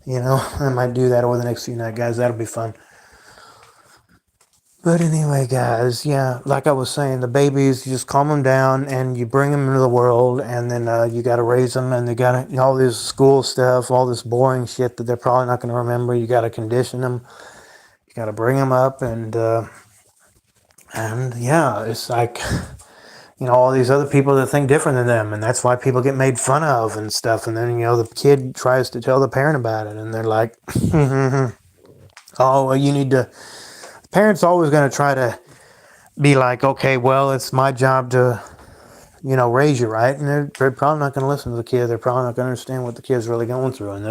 I might do that over the next few nights, guys. That'll be fun. But anyway, guys, yeah, like I was saying, the babies, you just calm them down and you bring them into the world, and then you got to raise them, and they got to, all this school stuff, all this boring shit that they're probably not going to remember. You got to condition them. You got to bring them up, and yeah, it's like, all these other people that think different than them, and that's why people get made fun of and stuff. And then, the kid tries to tell the parent about it, and they're like, oh, well, you need to. Parents always going to try to be like, okay, well, it's my job to, raise you, right? And they're probably not going to listen to the kid. They're probably not going to understand what the kid's really going through. And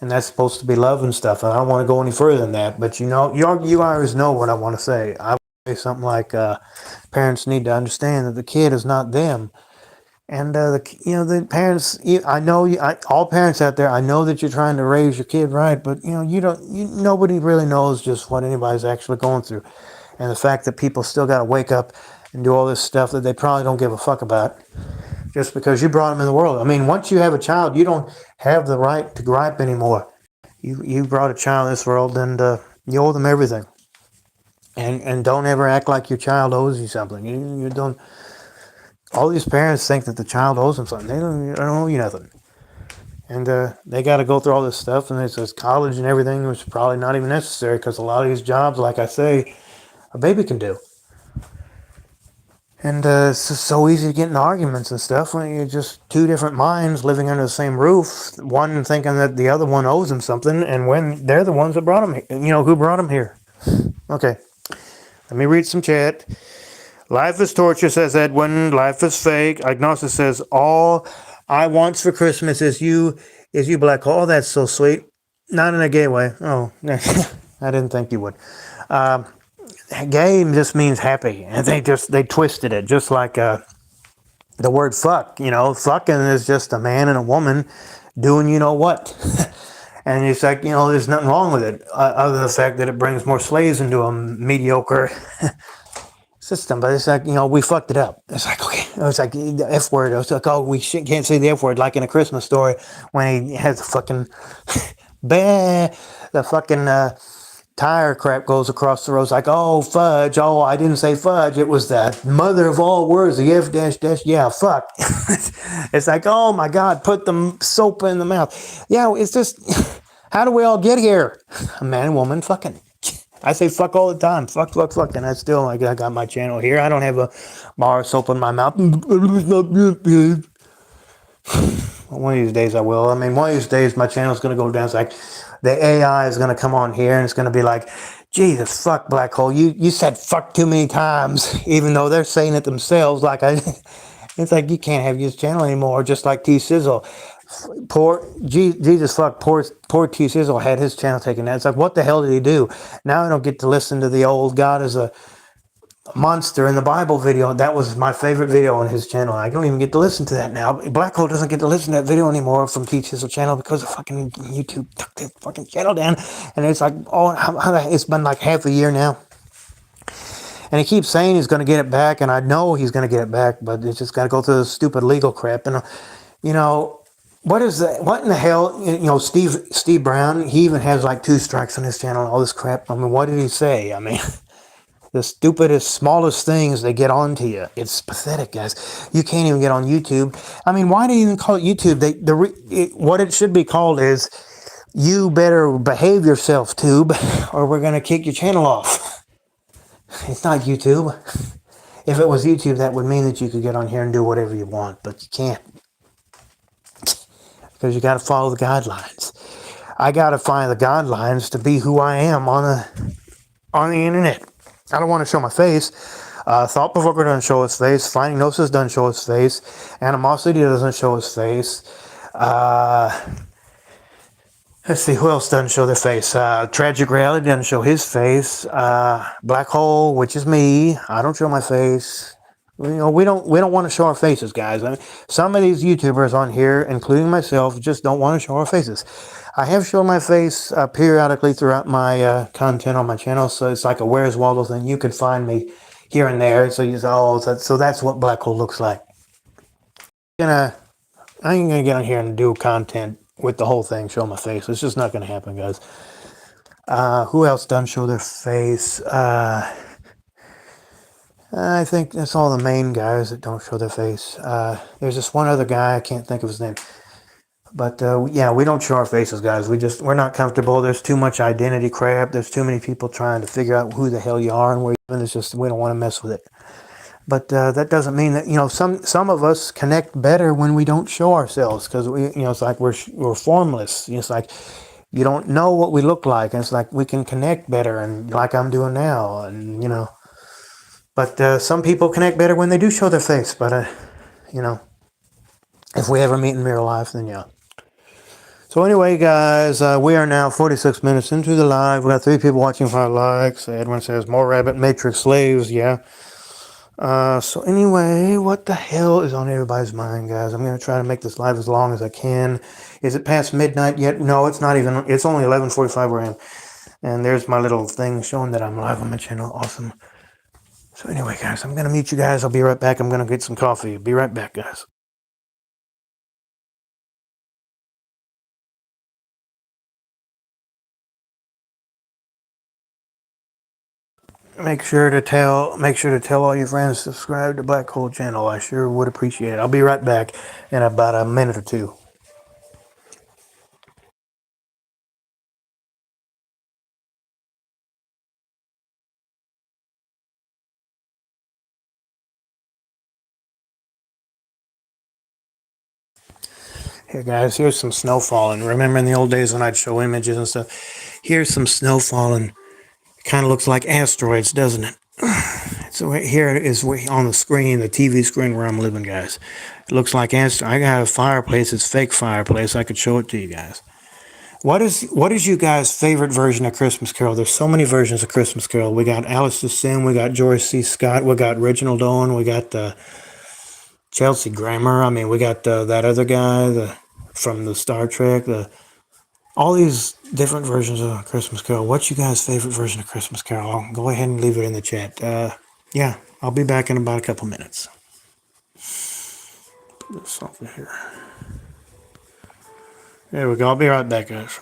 that's supposed to be love and stuff. And I don't want to go any further than that. But, you always know what I want to say. I would say something like, parents need to understand that the kid is not them. And, the parents, I know, all parents out there, I know that you're trying to raise your kid right, but, nobody really knows just what anybody's actually going through. And the fact that people still got to wake up and do all this stuff that they probably don't give a fuck about just because you brought them in the world. I mean, once you have a child, you don't have the right to gripe anymore. You brought a child in this world, and you owe them everything. And don't ever act like your child owes you something. You don't. All these parents think that the child owes them something. They don't owe you nothing. And they got to go through all this stuff, and it says college and everything, which is probably not even necessary because a lot of these jobs, like I say, a baby can do. And it's just so easy to get in arguments and stuff when you're just two different minds living under the same roof, one thinking that the other one owes them something, and when they're the ones that brought them here. Who brought them here? Okay, let me read some chat. Life is torture, says Edwin. Life is fake. Agnosis says, all I want for Christmas is you, Black Hole. Oh, that's so sweet. Not in a gay way. Oh, I didn't think you would. Gay just means happy. And they twisted it, just like the word fuck. Fucking is just a man and a woman doing what. And it's like, there's nothing wrong with it, other than the fact that it brings more slaves into a mediocre system. But it's like, we fucked it up. It's like, okay, it's like the F word. It's like, oh, we can't say the F word, like in A Christmas Story when he has the fucking the fucking tire crap goes across the road. It's like, oh, fudge. Oh, I didn't say fudge. It was the mother of all words, the F dash dash. Yeah, fuck. It's like, oh my God, put the soap in the mouth. Yeah, it's just, how do we all get here? A man and woman fucking. I say fuck all the time. Fuck. And I still, I got my channel here. I don't have a bar of soap in my mouth. One of these days I will. I mean, one of these days my channel's going to go down. It's like the AI is going to come on here and it's going to be like, Jesus, fuck, Black Hole. You said fuck too many times, even though they're saying it themselves. It's like, you can't have this channel anymore, just like T-Sizzle. Poor T Sizzle had his channel taken down. It's like, what the hell did he do? Now I don't get to listen to the old God is a monster in the Bible video. That was my favorite video on his channel. I don't even get to listen to that now. Black Hole doesn't get to listen to that video anymore from T Sizzle channel because of fucking YouTube took that fucking channel down. And it's like, it's been like half a year now. And he keeps saying he's going to get it back, and I know he's going to get it back, but it's just got to go through the stupid legal crap. And what is that? What in the hell? Steve Brown, he even has like 2 strikes on his channel and all this crap. I mean, what did he say? I mean, the stupidest, smallest things, they get onto you. It's pathetic, guys. You can't even get on YouTube. I mean, why do you even call it YouTube? What it should be called is, you better behave yourself, Tube, or we're going to kick your channel off. It's not YouTube. If it was YouTube, that would mean that you could get on here and do whatever you want, but you can't. Because you got to follow the guidelines. I got to find the guidelines to be who I am on the internet. I don't want to show my face. Thought Provoker doesn't show his face. Finding Gnosis doesn't show his face. Animosity doesn't show his face. Let's see, who else doesn't show their face? Tragic Reality doesn't show his face. Black Hole, which is me, I don't show my face. We don't want to show our faces, guys. I mean, some of these YouTubers on here, including myself, just don't want to show our faces. I have shown my face periodically throughout my content on my channel, so it's like a Where's Waldo thing. You can find me here and there, so you say, oh, so that's what Black Hole looks like. I ain't gonna get on here and do content with the whole thing, show my face. It's just not gonna happen, guys. Who else doesn't show their face? I think that's all the main guys that don't show their face. There's this one other guy, I can't think of his name. But yeah, we don't show our faces, guys. We're not comfortable. There's too much identity crap. There's too many people trying to figure out who the hell you are and where you're. It's just, we don't want to mess with it. But that doesn't mean that, some of us connect better when we don't show ourselves, because it's like we're formless. It's like you don't know what we look like, and it's like we can connect better, and like I'm doing now, and But some people connect better when they do show their face. But if we ever meet in real life, then yeah. So anyway, guys, we are now 46 minutes into the live. We got 3 people watching, 5 likes. Edwin says more Rabbit Matrix slaves. Yeah. So anyway, what the hell is on everybody's mind, guys? I'm going to try to make this live as long as I can. Is it past midnight yet? No, it's not even. It's only 11:45 where I am. And there's my little thing showing that I'm live on my channel. Awesome. So anyway, guys, I'm going to mute you guys. I'll be right back. I'm going to get some coffee. Be right back, guys. Make sure to tell all your friends to subscribe to Black Hole channel. I sure would appreciate it. I'll be right back in about a minute or two. Here, guys, here's some snow falling. Remember in the old days when I'd show images and stuff? Here's some snow falling. It kind of looks like asteroids, doesn't it? So here it is on the screen, the TV screen where I'm living, guys. It looks like asteroids. I got a fireplace. It's fake fireplace. I could show it to you guys. What is you guys' favorite version of Christmas Carol? There's so many versions of Christmas Carol. We got Alistair Sim, we got George C. Scott, we got Reginald Owen, we got Chelsea Grammer. I mean, we got that other guy from the Star Trek. All these different versions of Christmas Carol. What's you guys' favorite version of Christmas Carol? Go ahead and leave it in the chat. Yeah, I'll be back in about a couple minutes. Put this over here. There we go. I'll be right back, guys.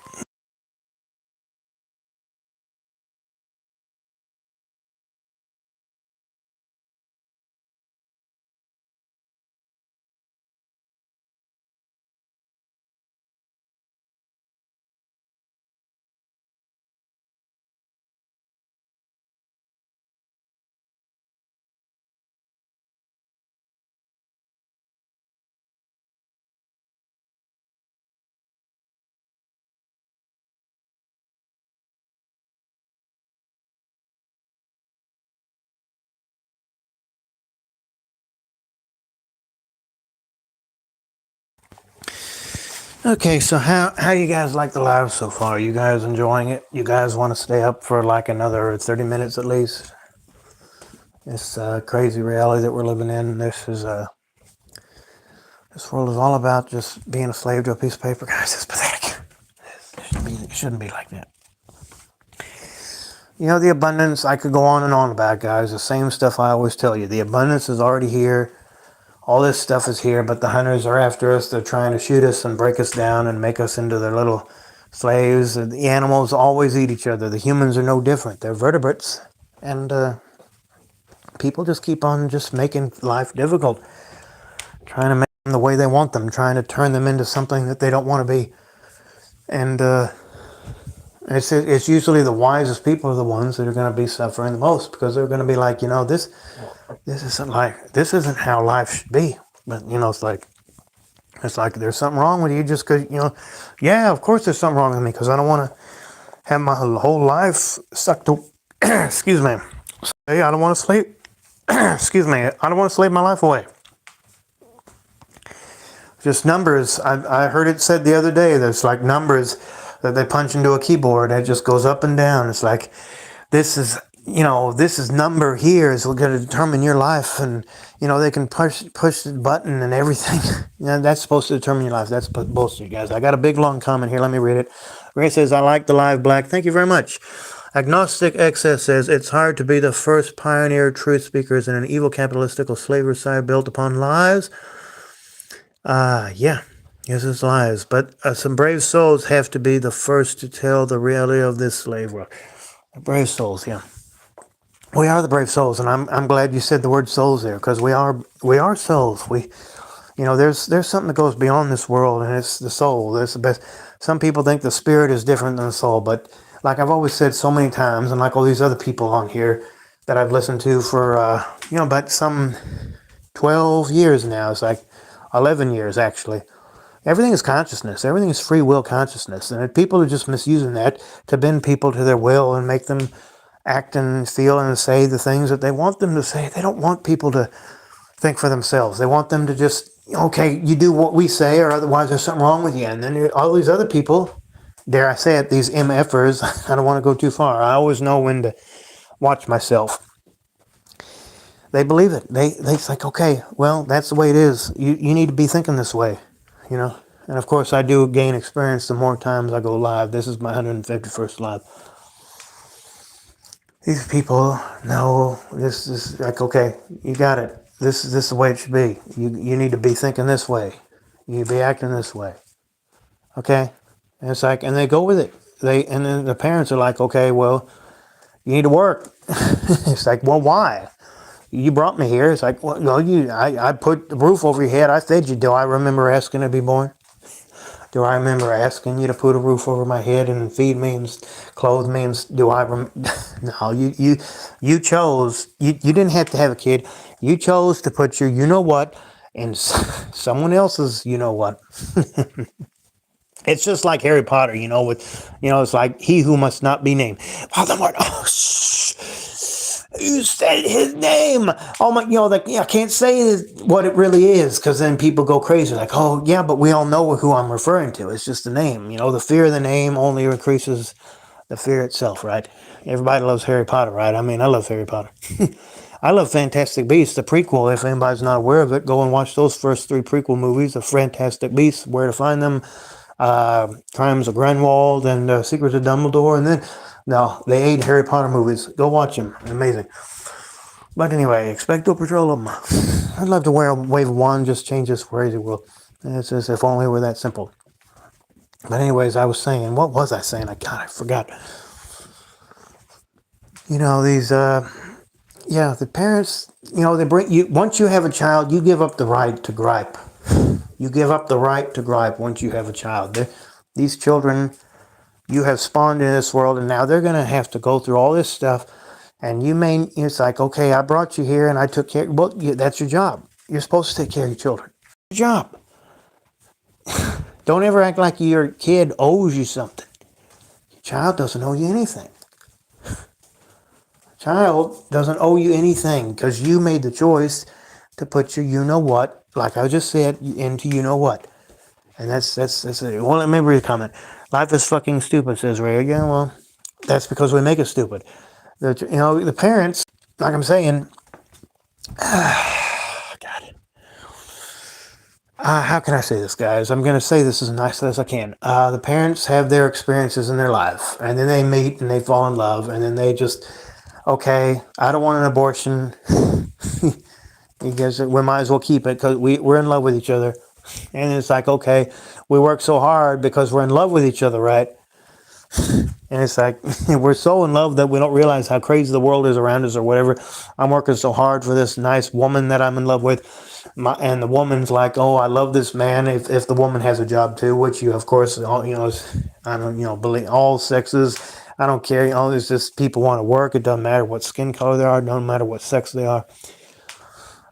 Okay, so how you guys like the live so far? You guys enjoying it? You guys want to stay up for like another 30 minutes at least? This crazy reality that we're living in. This world is all about just being a slave to a piece of paper, guys. It's pathetic. It shouldn't be like that. The abundance, I could go on and on about, guys. The same stuff I always tell you. The abundance is already here. All this stuff is here, but the hunters are after us. They're trying to shoot us and break us down and make us into their little slaves. The animals always eat each other. The humans are no different. They're vertebrates. And people just keep on just making life difficult. Trying to make them the way they want them. Trying to turn them into something that they don't want to be. And it's usually the wisest people are the ones that are going to be suffering the most, because they're going to be like, this isn't how life should be. But it's like there's something wrong with you just because yeah, of course there's something wrong with me, because I don't want to have my whole life sucked to excuse me. I don't want to sleep. excuse me, I don't want to slave my life away. Just numbers. I heard it said the other day, there's like numbers that they punch into a keyboard and it just goes up and down. It's like, this is, this is number here is going to determine your life. And, they can push the button and everything. That's supposed to determine your life. That's bullshit, guys. I got a big long comment here. Let me read it. Ray says, I like the live black. Thank you very much. Agnostic XS says, it's hard to be the first pioneer truth speakers in an evil capitalistic or slavery side built upon lies. Yeah. Yes, it's lies. But some brave souls have to be the first to tell the reality of this slave world. Brave souls, yeah. We are the brave souls, and I'm glad you said the word souls there, because we are souls. There's something that goes beyond this world, and it's the soul. That's the best. Some people think the spirit is different than the soul, but like I've always said so many times, and like all these other people on here that I've listened to for about some 12 years now. It's like 11 years actually. Everything is consciousness. Everything is free will consciousness. And people are just misusing that to bend people to their will and make them act and feel and say the things that they want them to say. They don't want people to think for themselves. They want them to just, okay, you do what we say or otherwise there's something wrong with you. And then all these other people, dare I say it, these MFers, I don't want to go too far. I always know when to watch myself. They believe it. They think, okay, well, that's the way it is. You need to be thinking this way. And of course I do gain experience the more times I go live. This is my 151st live. These people know this is like, okay, you got it. This is the way it should be. You need to be thinking this way. You need to be acting this way. Okay? And it's like, and they go with it. And then the parents are like, okay, well, you need to work. It's like, well, why? You brought me here. It's like, well, no, I put the roof over your head. I fed you. Do I remember asking to be born? Do I remember asking you to put a roof over my head and feed me and clothe me? And no, you chose. You didn't have to have a kid. You chose to put your you-know-what in someone else's you-know-what. It's just like Harry Potter, it's like he who must not be named. Voldemort. Oh, shh. You said his name. Oh my, I can't say what it really is, because then people go crazy. Like, oh yeah, but we all know who I'm referring to. It's just the name. The fear of the name only increases the fear itself, right? Everybody loves Harry Potter, right? I mean, I love Harry Potter. I love Fantastic Beasts, the prequel. If anybody's not aware of it, go and watch those first 3 prequel movies, The Fantastic Beasts, Where to Find Them, Crimes of Grindelwald, and Secrets of Dumbledore, and then no, they 8 Harry Potter movies. Go watch them. Amazing. But anyway, Expecto Patronum. I'd love to wear a wave of wand, just change this crazy world. It's as if only it were that simple. But anyways, I was saying, what was I saying? I forgot. The parents, they bring you, once you have a child, you give up the right to gripe. You give up the right to gripe once you have a child. These children you have spawned in this world, and now they're going to have to go through all this stuff. And it's like, okay, I brought you here and I took care. Well, that's your job. You're supposed to take care of your children. Your job. Don't ever act like your kid owes you something. Your child doesn't owe you anything. Child doesn't owe you anything because you made the choice to put your you-know-what, like I just said, into you-know-what. And that's it. Well, let me read a comment. Life is fucking stupid, says Ray. Again, well, that's because we make it stupid. The parents, like I'm saying, God. How can I say this, guys? I'm going to say this as nice as I can. The parents have their experiences in their life, and then they meet and they fall in love, and then they just, okay, I don't want an abortion. You guys, we might as well keep it because we're in love with each other. And it's like, okay, we work so hard because we're in love with each other, right? And it's like, we're so in love that we don't realize how crazy the world is around us or whatever. I'm working so hard for this nice woman that I'm in love with. And the woman's like, oh, I love this man. If the woman has a job too, which you, of course, I don't, believe all sexes. I don't care. It's just people want to work. It doesn't matter what skin color they are. It doesn't matter what sex they are.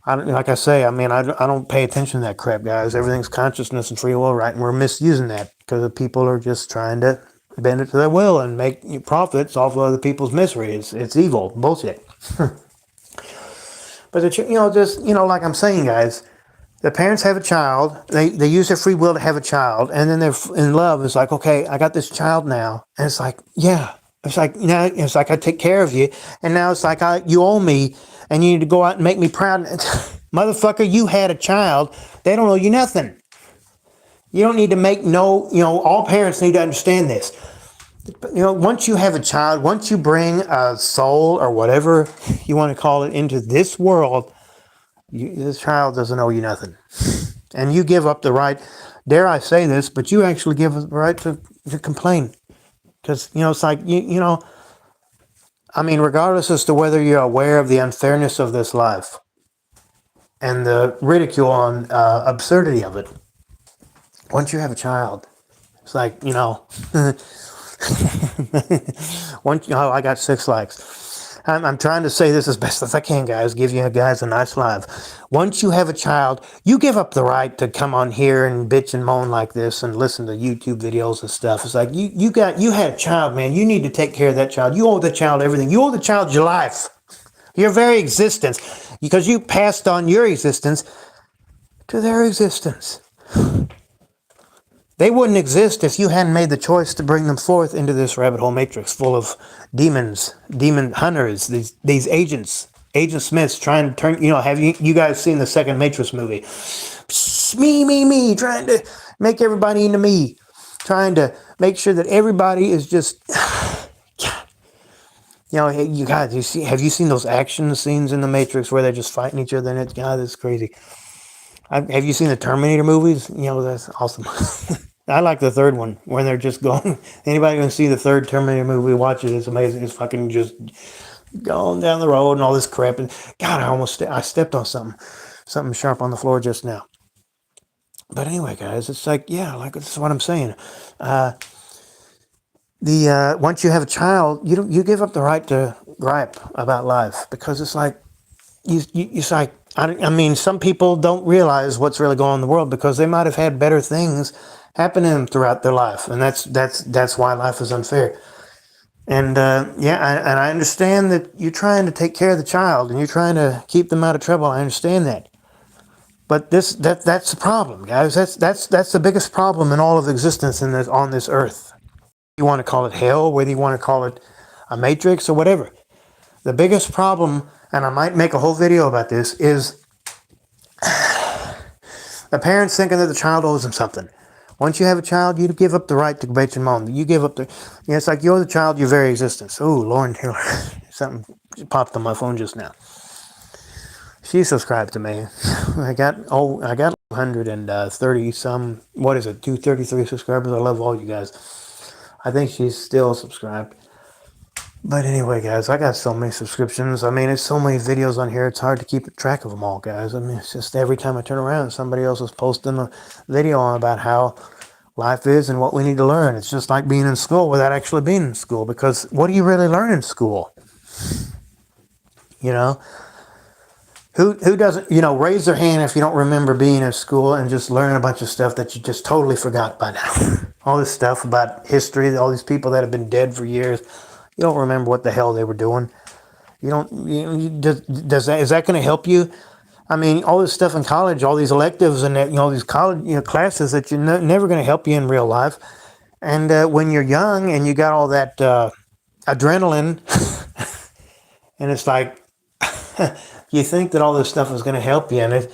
Like I say, I don't pay attention to that crap, guys. Everything's consciousness and free will, right? And we're misusing that because the people are just trying to bend it to their will and make profits off of other people's misery. It's evil. Bullshit. But just like I'm saying, guys, the parents have a child. They use their free will to have a child, and then they're in love. It's like, okay, I got this child now, and it's like, yeah, it's like it's like I take care of you, and now it's like you owe me, and you need to go out and make me proud. Motherfucker, you had a child. They don't owe you nothing. You don't need to make all parents need to understand this. Once you have a child, once you bring a soul or whatever you want to call it into this world, this child doesn't owe you nothing. And you give up the right, dare I say this, but you actually give up the right to complain. Because, it's like, regardless as to whether you're aware of the unfairness of this life and the ridicule and absurdity of it, once you have a child, it's like, I got 6 likes. I'm trying to say this as best as I can, guys. Give you guys a nice live. Once you have a child, you give up the right to come on here and bitch and moan like this and listen to YouTube videos and stuff. It's like you had a child, man. You need to take care of that child. You owe the child everything. You owe the child your life, your very existence, because you passed on your existence to their existence. They wouldn't exist if you hadn't made the choice to bring them forth into this rabbit hole matrix full of demons, demon hunters, these agents, Agent Smiths trying to turn, have you guys seen the second Matrix movie? Me, trying to make everybody into me, trying to make sure that everybody is just, you guys, have you seen those action scenes in the Matrix where they're just fighting each other? And that's crazy. Have you seen the Terminator movies? That's awesome. I like the third one when they're just going. Anybody can see the third Terminator movie? Watch it. It's amazing. It's fucking just going down the road and all this crap. And God, I stepped on something sharp on the floor just now. But anyway, guys, it's like, that's what I'm saying. Once you have a child, you give up the right to gripe about life, because it's like it's like. Some people don't realize what's really going on in the world because they might have had better things happen to them throughout their life, and that's why life is unfair. And and I understand that you're trying to take care of the child and you're trying to keep them out of trouble. I understand that, but that's the problem, guys. That's the biggest problem in all of existence on this earth. You want to call it hell, whether you want to call it a matrix or whatever. The biggest problem, and I might make a whole video about this, is the parents thinking that the child owes them something. Once you have a child, you give up the right to bitch and moan. You give up it's like you owe the child your very existence. Oh, Lauren Taylor. Something popped on my phone just now. She subscribed to me. I got 130 some, 233 subscribers. I love all you guys. I think she's still subscribed. But anyway, guys, I got so many subscriptions. It's so many videos on here. It's hard to keep track of them all, guys. It's just every time I turn around, somebody else is posting a video on about how life is and what we need to learn. It's just like being in school without actually being in school, because what do you really learn in school? Who doesn't, raise their hand if you don't remember being in school and just learn a bunch of stuff that you just totally forgot by now. All this stuff about history, all these people that have been dead for years. You don't remember what the hell they were doing. Is that going to help you? All this stuff in college, all these electives and these college classes that you're never going to help you in real life. And when you're young and you got all that adrenaline, and it's like you think that all this stuff is going to help you, and a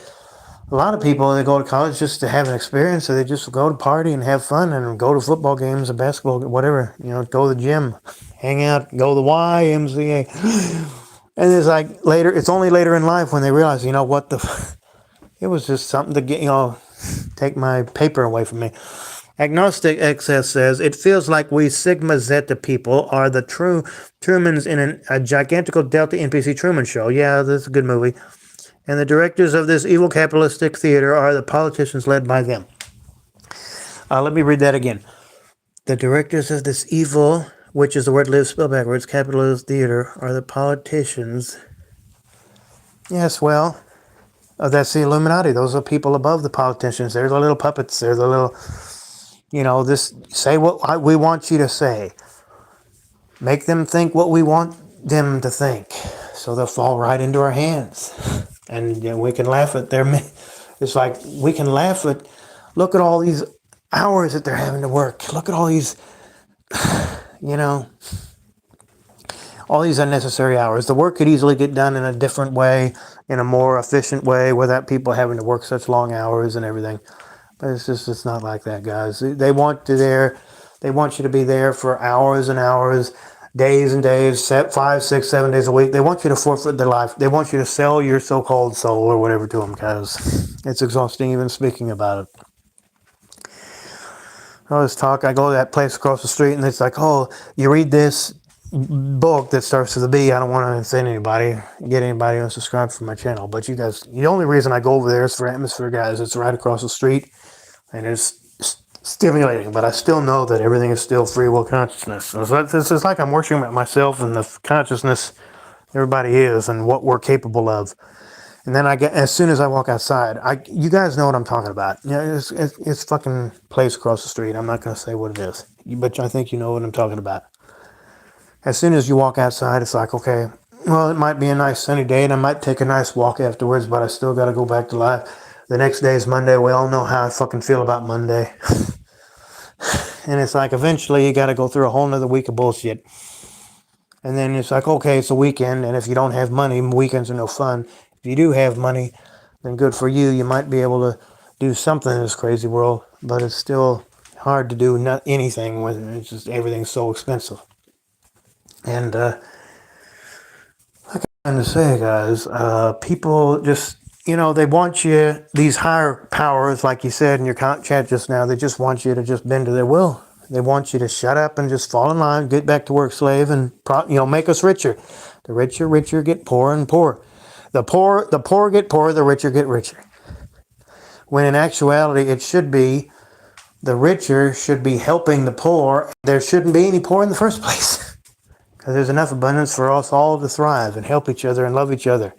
lot of people, they go to college just to have an experience, so they just go to party and have fun and go to football games and basketball, whatever, go to the gym, hang out, go to the YMCA. And it's like it's only later in life when they realize, it was just something to get, take my paper away from me. Agnostic XS says, it feels like we Sigma Zeta people are the true Trumans in a gigantical Delta NPC Truman Show. Yeah, that's a good movie. And the directors of this evil capitalistic theater are the politicians led by them. Let me read that again. The directors of this evil, which is the word live spelled backwards, capitalist theater, are the politicians. Yes, well, that's the Illuminati. Those are people above the politicians. They're the little puppets. They're the little, say what we want you to say. Make them think what we want them to think. So they'll fall right into our hands. And we can laugh at their. It's like we can laugh at. Look at all these hours that they're having to work. Look at all these, you know, all these unnecessary hours. The work could easily get done in a different way, in a more efficient way, without people having to work such long hours and everything. But it's not like that, guys. They want they want you to be there for hours and hours, days and days, 5, 6, 7 days a week. They want you to forfeit their life. They want you to sell your so-called soul or whatever to them, guys. It's exhausting even speaking about it. I go to that place across the street and it's like, oh, you read this book that starts with a B. I don't want to offend anybody, get anybody unsubscribed from my channel. But you guys, the only reason I go over there is for atmosphere, guys. It's right across the street and it's stimulating. But I still know that everything is still free will consciousness. So it's like I'm worshiping myself and the consciousness everybody is and what we're capable of. And then as soon as I walk outside, you guys know what I'm talking about. Yeah, it's fucking place across the street. I'm not going to say what it is, but I think you know what I'm talking about. As soon as you walk outside, it's like, okay, well, it might be a nice sunny day and I might take a nice walk afterwards, but I still got to go back to life. The next day is Monday. We all know how I fucking feel about Monday. And it's like, eventually you got to go through a whole nother week of bullshit. And then it's like, okay, it's a weekend. And if you don't have money, weekends are no fun. If you do have money, then good for you. You might be able to do something in this crazy world, but it's still hard to do anything when it's just everything's so expensive. And like I'm trying to say, guys, people just, they want you, these higher powers, like you said in your chat just now, they just want you to just bend to their will. They want you to shut up and just fall in line, get back to work, slave, and make us richer. The richer get poorer and poorer. The poor get poorer, the richer get richer. When in actuality, it should be the richer should be helping the poor. There shouldn't be any poor in the first place. Because there's enough abundance for us all to thrive and help each other and love each other.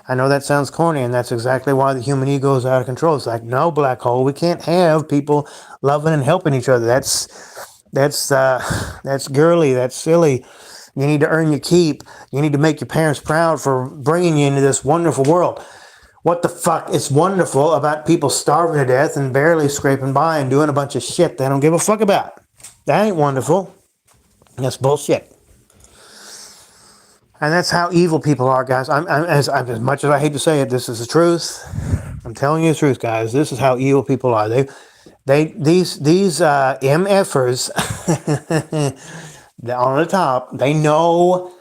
I know that sounds corny, and that's exactly why the human ego is out of control. It's like, no, black hole, we can't have people loving and helping each other. That's girly. That's silly. You need to earn your keep. You need to make your parents proud for bringing you into this wonderful world. What the fuck is wonderful about people starving to death and barely scraping by and doing a bunch of shit they don't give a fuck about? That ain't wonderful. That's bullshit. And that's how evil people are, guys. As much as I hate to say it, this is the truth. I'm telling you the truth, guys. This is how evil people are. These MFers on the top, they know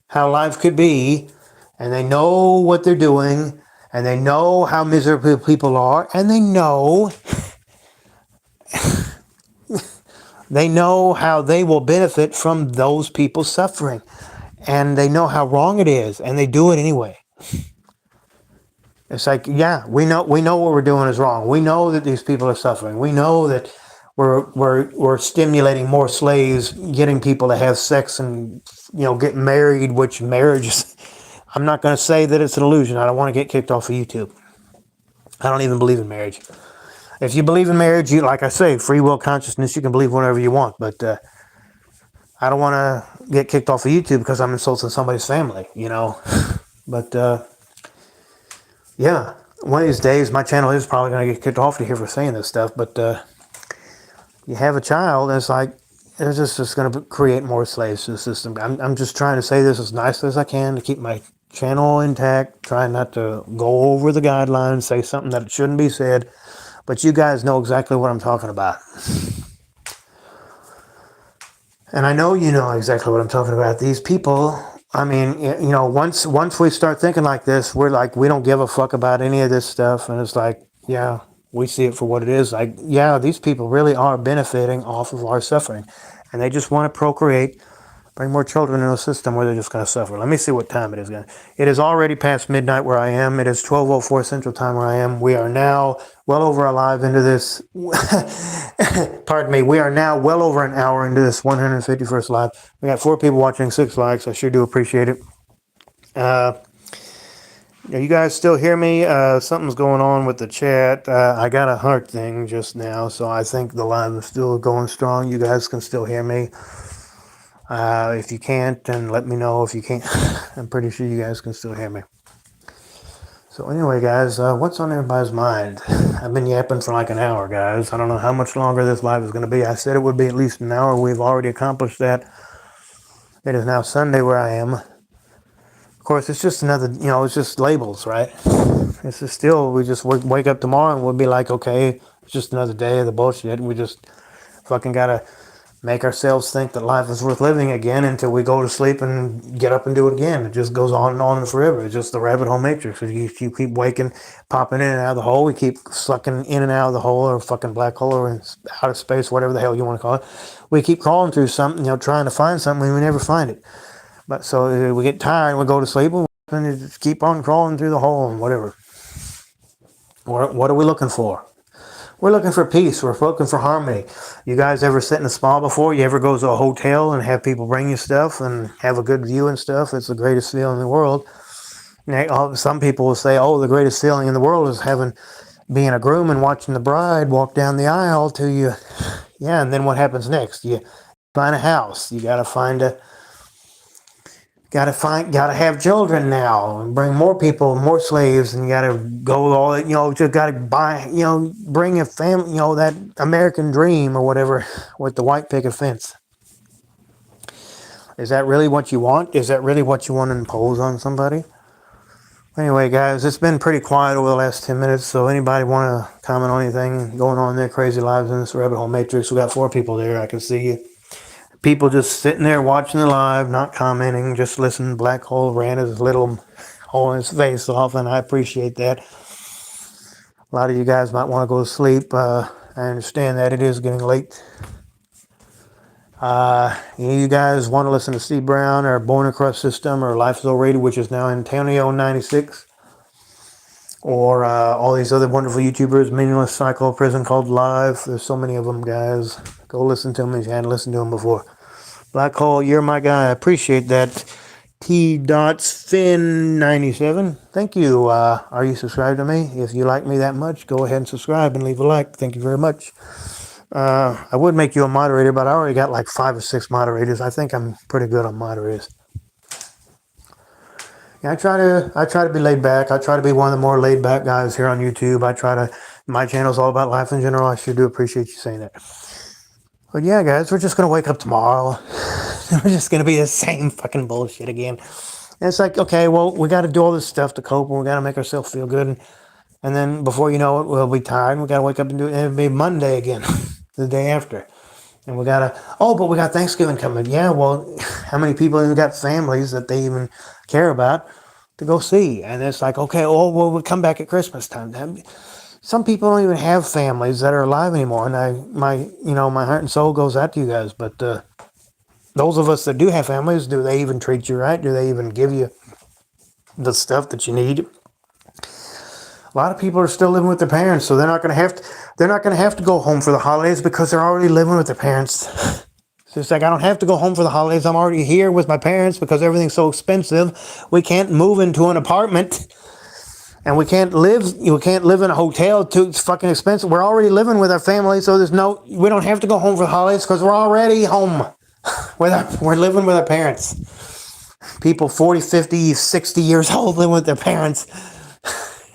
how life could be, and they know what they're doing, and they know how miserable people are, and they know how they will benefit from those people suffering. And they know how wrong it is, and they do it anyway. It's like, yeah, we know what we're doing is wrong. We know that these people are suffering. We know that we're stimulating more slaves, getting people to have sex and get married, which marriage is. I'm not going to say that it's an illusion. I don't want to get kicked off of YouTube. I don't even believe in marriage. If you believe in marriage, like I say, free will consciousness, you can believe whatever you want, but I don't want to get kicked off of YouTube because I'm insulting somebody's family, But, yeah, one of these days, my channel is probably going to get kicked off here for saying this stuff. But you have a child, and it's like, it's just going to create more slaves to the system. I'm just trying to say this as nicely as I can to keep my channel intact, trying not to go over the guidelines, say something that shouldn't be said. But you guys know exactly what I'm talking about. And I know you know exactly what I'm talking about. These people, I mean, once we start thinking like this, we're like, we don't give a fuck about any of this stuff. And it's like, yeah, we see it for what it is. Like, yeah, these people really are benefiting off of our suffering. And they just want to procreate, bring more children into a system where they're just going to suffer. Let me see what time it is, guys. It is already past midnight where I am. It is 12:04 Central Time where I am. We are now well over alive into this. Pardon me. We are now well over an hour into this 151st live. We got 4 people watching, 6 likes. I sure do appreciate it. You guys still hear me? Something's going on with the chat. I got a heart thing just now, so I think the live is still going strong. You guys can still hear me. If you can't, then let me know. If you can't, I'm pretty sure you guys can still hear me. So anyway, guys, what's on everybody's mind? I've been yapping for like an hour, guys. I don't know how much longer this live is going to be. I said it would be at least an hour. We've already accomplished that. It is now Sunday where I am. Of course, it's just another, it's just labels, right? It's just still, we just wake up tomorrow and we'll be like, okay, it's just another day of the bullshit. And we just fucking gotta make ourselves think that life is worth living again until we go to sleep and get up and do it again. It just goes on and on and forever. It's just the rabbit hole matrix. You keep waking, popping in and out of the hole. We keep sucking in and out of the hole, or fucking black hole, or out of space, whatever the hell you want to call it. We keep crawling through something, trying to find something, and we never find it. But so we get tired and we go to sleep and just keep on crawling through the hole and whatever. What are we looking for? We're looking for peace. We're looking for harmony. You guys ever sit in a spa before? You ever go to a hotel and have people bring you stuff and have a good view and stuff? It's the greatest feeling in the world. Some people will say, oh, the greatest feeling in the world is being a groom and watching the bride walk down the aisle to you. Yeah, and then what happens next? You find a house. You gotta have children now and bring more people, more slaves, and you gotta go all that, just gotta buy, bring a family, that American dream or whatever with the white picket fence. Is that really what you want? Is that really what you want to impose on somebody? Anyway, guys, it's been pretty quiet over the last 10 minutes, so anybody want to comment on anything going on in their crazy lives in this rabbit hole matrix? We got 4 people there. I can see you. People just sitting there watching the live, not commenting, just listening. Black Hole ran his little hole in his face off, and I appreciate that. A lot of you guys might want to go to sleep. I understand that it is getting late. You guys want to listen to Steve Brown or Born Across System or Life is Overrated, which is now Antonio 96, or all these other wonderful YouTubers, Meaningless Cycle, Prison Called Live. There's so many of them, guys. Go listen to them if you hadn't listened to them before. Black Hole, you're my guy. I appreciate that. T.Fin97. Thank you. Are you subscribed to me? If you like me that much, go ahead and subscribe and leave a like. Thank you very much. I would make you a moderator, but I already got like 5 or 6 moderators. I think I'm pretty good on moderators. Yeah, I try to be laid back. I try to be one of the more laid back guys here on YouTube. My channel's all about life in general. I sure do appreciate you saying that. But yeah, guys, we're just going to wake up tomorrow. We're just going to be the same fucking bullshit again. And it's like, okay, well, we got to do all this stuff to cope, and we got to make ourselves feel good. And then before you know it, we'll be tired, and we got to wake up and do it. And it'll be Monday again, the day after. And but we got Thanksgiving coming. Yeah, well, how many people even got families that they even care about to go see? And it's like, okay, we'll come back at Christmas time. Some people don't even have families that are alive anymore, and my heart and soul goes out to you guys. But those of us that do have families, do they even treat you right? Do they even give you the stuff that you need? A lot of people are still living with their parents, so they're not going to have to go home for the holidays because they're already living with their parents. So it's like, I don't have to go home for the holidays. I'm already here with my parents because everything's so expensive. We can't move into an apartment. And we can't live in a hotel too. It's fucking expensive. We're already living with our family, so we don't have to go home for the holidays because we're already home. We're living with our parents. People 40, 50, 60 years old living with their parents.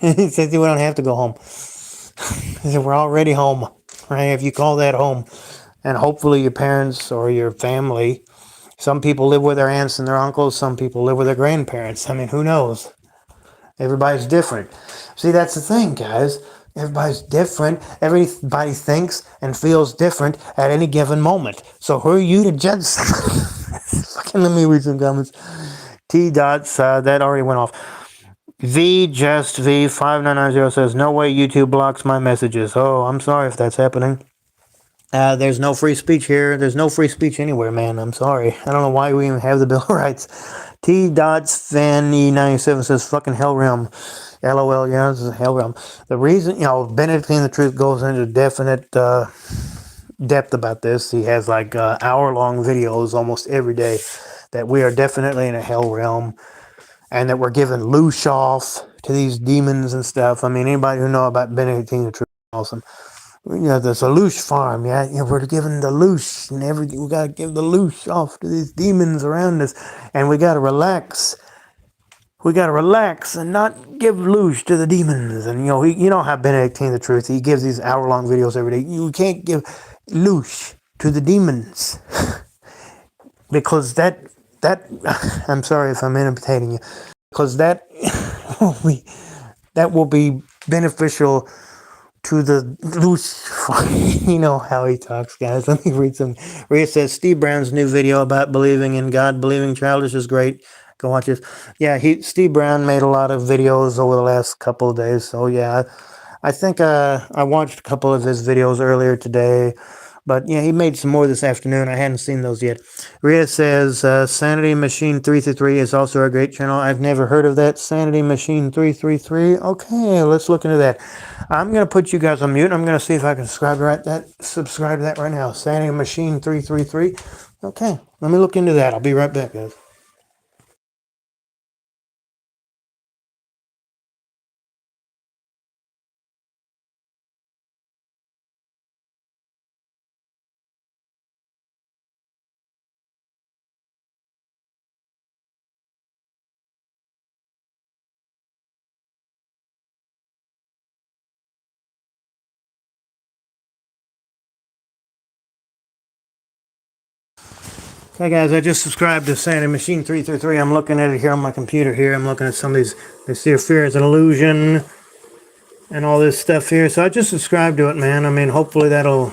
He says we don't have to go home. He said we're already home, right? If you call that home. And hopefully your parents or your family, some people live with their aunts and their uncles, some people live with their grandparents. I mean, who knows? Everybody's different. See, that's the thing, guys. Everybody's different. Everybody thinks and feels different at any given moment. So who are you to judge? Fucking let me read some comments. T-Dots, that already went off. V5990 says, no way YouTube blocks my messages. Oh, I'm sorry if that's happening. There's no free speech here. There's no free speech anywhere, man. I'm sorry. I don't know why we even have the Bill of Rights. T.Fanny97 says, fucking Hell Realm. LOL, yeah, this is Hell Realm. The reason, Benedictine the Truth goes into definite depth about this. He has like hour-long videos almost every day that we are definitely in a Hell Realm and that we're giving loose off to these demons and stuff. I mean, anybody who know about Benedictine the Truth is awesome. There's a loose farm, yeah. We're giving the loose and everything. We gotta give the loose off to these demons around us, and we gotta relax. We gotta relax and not give loose to the demons. And you know how Benedictine the Truth, he gives these hour-long videos every day. You can't give loose to the demons because that I'm sorry if I'm imitating you, because that that will be beneficial to the loose. You know how he talks, guys. Let me read some. Rhea says Steve Brown's new video about believing in God, believing childish is great. Go watch this. Yeah, Steve Brown made a lot of videos over the last couple of days. So yeah, I think I watched a couple of his videos earlier today. But yeah, he made some more this afternoon. I hadn't seen those yet. Rhea says Sanity Machine 333 is also a great channel. I've never heard of that. Sanity Machine 333. Okay, let's look into that. I'm gonna put you guys on mute. I'm gonna see if I can subscribe to that right now. Sanity Machine 333. Okay, let me look into that. I'll be right back, guys. Okay, guys, I just subscribed to Sanity Machine 333. I'm looking at it here on my computer here. I'm looking at some of these. They see Fear is an Illusion and all this stuff here. So I just subscribed to it, man. I mean, hopefully that'll...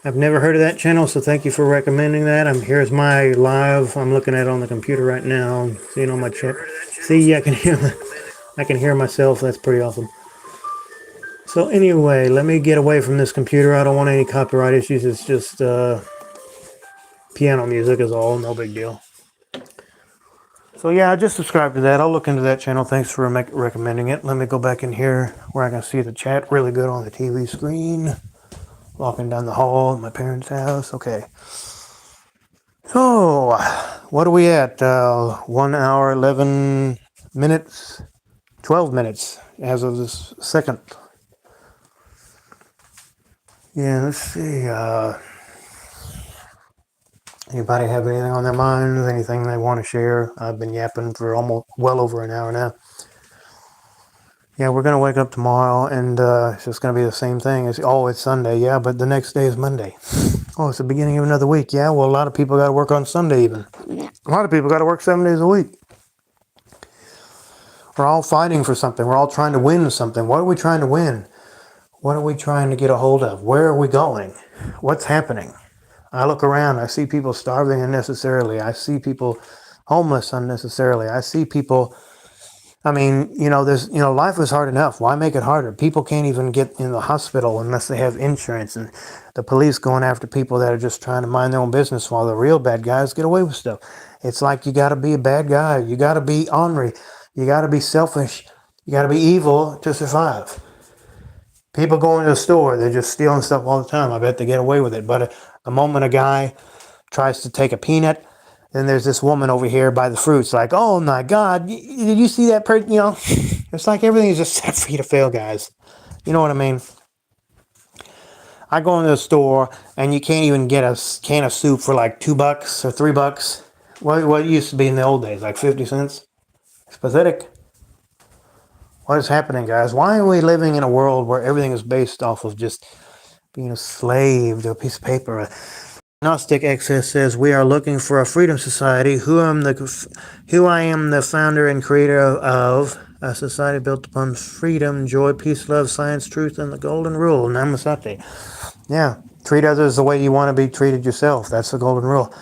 I've never heard of that channel, so thank you for recommending that. Here's my live. I'm looking at it on the computer right now, seeing all my chat. See, I can hear myself. That's pretty awesome. So anyway, let me get away from this computer. I don't want any copyright issues. It's just piano music is all, no big deal. So yeah, I just subscribed to that. I'll look into that channel. Thanks for recommending it. Let me go back in here where I can see the chat really good on the TV screen. Walking down the hall at my parents' house. Okay. So, what are we at? 1 hour, 11 minutes, 12 minutes as of this second. Yeah, let's see. Anybody have anything on their minds? Anything they want to share? I've been yapping for almost well over an hour now. Yeah, we're going to wake up tomorrow and it's just going to be the same thing. It's Sunday. Yeah, but the next day is Monday. Oh, it's the beginning of another week. Yeah, well, a lot of people got to work on Sunday even. A lot of people got to work 7 days a week. We're all fighting for something. We're all trying to win something. What are we trying to win? What are we trying to get a hold of? Where are we going? What's happening? I look around. I see people starving unnecessarily. I see people homeless unnecessarily. I see people... I mean, life is hard enough. Why make it harder? People can't even get in the hospital unless they have insurance, and the police going after people that are just trying to mind their own business while the real bad guys get away with stuff. It's like you got to be a bad guy. You got to be ornery. You got to be selfish. You got to be evil to survive. People go into the store, they're just stealing stuff all the time. I bet they get away with it. But the moment a guy tries to take a peanut, then there's this woman over here by the fruits like, oh my God, did you see that person? It's like everything is just set for you to fail, guys. You know what I mean? I go into the store and you can't even get a can of soup for like $2 or $3. What it used to be in the old days, like 50 cents. It's pathetic. What is happening, guys? Why are we living in a world where everything is based off of just being a slave to a piece of paper? Gnostic XS says, we are looking for a freedom society. Who I am the founder and creator of a society built upon freedom, joy, peace, love, science, truth, and the golden rule. Namaste. Yeah, treat others the way you want to be treated yourself. That's the golden rule.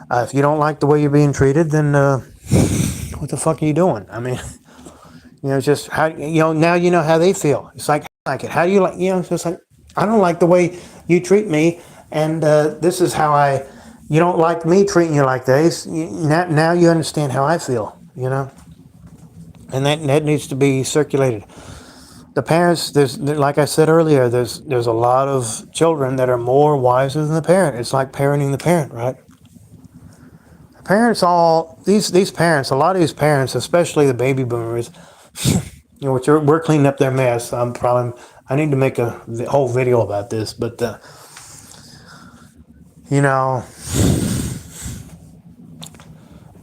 If you don't like the way you're being treated, then what the fuck are you doing? I mean, it's just how now you know how they feel. It's like it. How do you like? It's just like, I don't like the way you treat me. And this is how you don't like me treating you like this. Now you understand how I feel, And that needs to be circulated. The parents, like I said earlier, there's a lot of children that are more wiser than the parent. It's like parenting the parent, right? Parents these parents, a lot of these parents, especially the baby boomers, we're cleaning up their mess. I need to make a whole video about this, but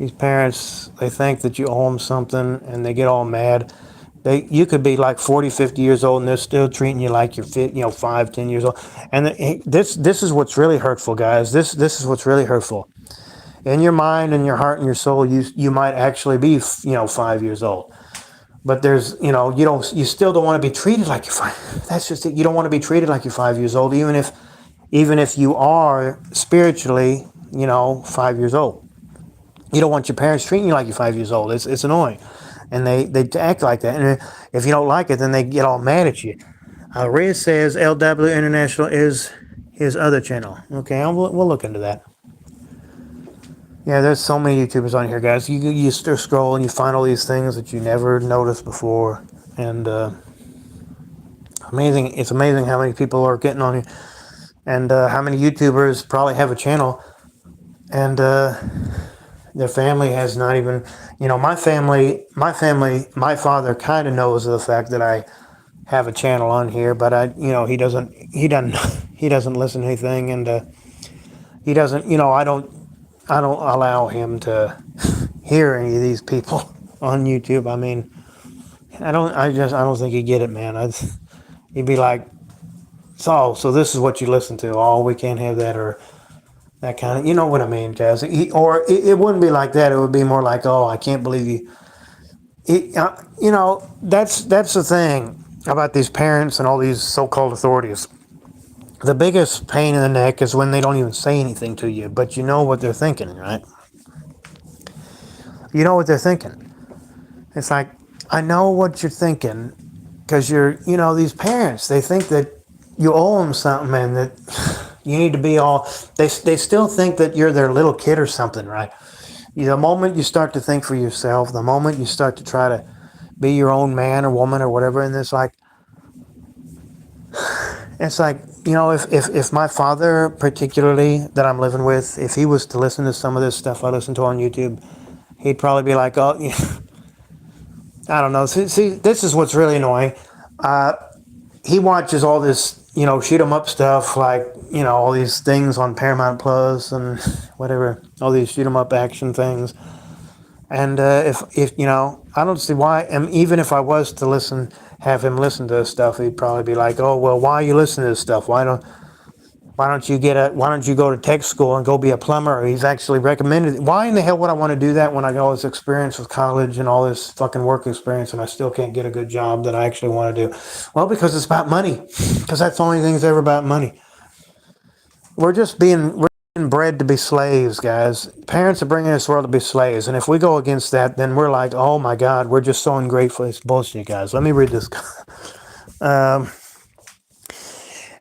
These parents, they think that you owe them something and they get all mad. You could be like 40, 50 years old and they're still treating you like you're 5, 10 years old. And this is what's really hurtful, guys. This is what's really hurtful. In your mind and your heart and your soul, you might actually be 5 years old. But there's you still don't want to be treated like you're five. That's just it. You don't want to be treated like you're 5 years old, even if you are spiritually 5 years old. You don't want your parents treating you like you're 5 years old. It's annoying, and they act like that. And if you don't like it, then they get all mad at you. Reyes says LW International is his other channel. Okay, we'll look into that. Yeah, there's so many YouTubers on here, guys. You scroll and you find all these things that you never noticed before, and amazing. It's amazing how many people are getting on here, and how many YouTubers probably have a channel, and their family has not even. My father kind of knows of the fact that I have a channel on here, but he doesn't he doesn't listen to anything, and he doesn't. I don't allow him to hear any of these people on YouTube. I mean, I don't think he'd get it, man. He'd be like, so this is what you listen to. Oh, we can't have that, or that kind of, you know what I mean, Jazz. It wouldn't be like that. It would be more like, oh, I can't believe you. That's the thing about these parents and all these so-called authorities. The biggest pain in the neck is when they don't even say anything to you, but you know what they're thinking, right? You know what they're thinking. It's like, I know what you're thinking, because these parents, they think that you owe them something and that you need to be all, they still think that you're their little kid or something, right? The moment you start to think for yourself, the moment you start to try to be your own man or woman or whatever, and it's like, if my father, particularly, that I'm living with, if he was to listen to some of this stuff I listen to on YouTube, he'd probably be like, oh, yeah. I don't know. See, this is what's really annoying. He watches all this, shoot 'em up stuff, like, all these things on Paramount Plus and whatever, all these shoot 'em up action things. And if I don't see why. And even if I was to have him listen to this stuff, he'd probably be like, "Oh, well, why are you listening to this stuff? Why don't you go to tech school and go be a plumber?" He's actually recommended. Why in the hell would I want to do that when I got all this experience with college and all this fucking work experience, and I still can't get a good job that I actually want to do? Well, because it's about money. Because that's the only thing that's ever about money. We're being bred to be slaves, guys. Parents are bringing this world to be slaves, and if we go against that, then we're like, oh my God, we're just so ungrateful. It's bullshit, guys. Let me read this.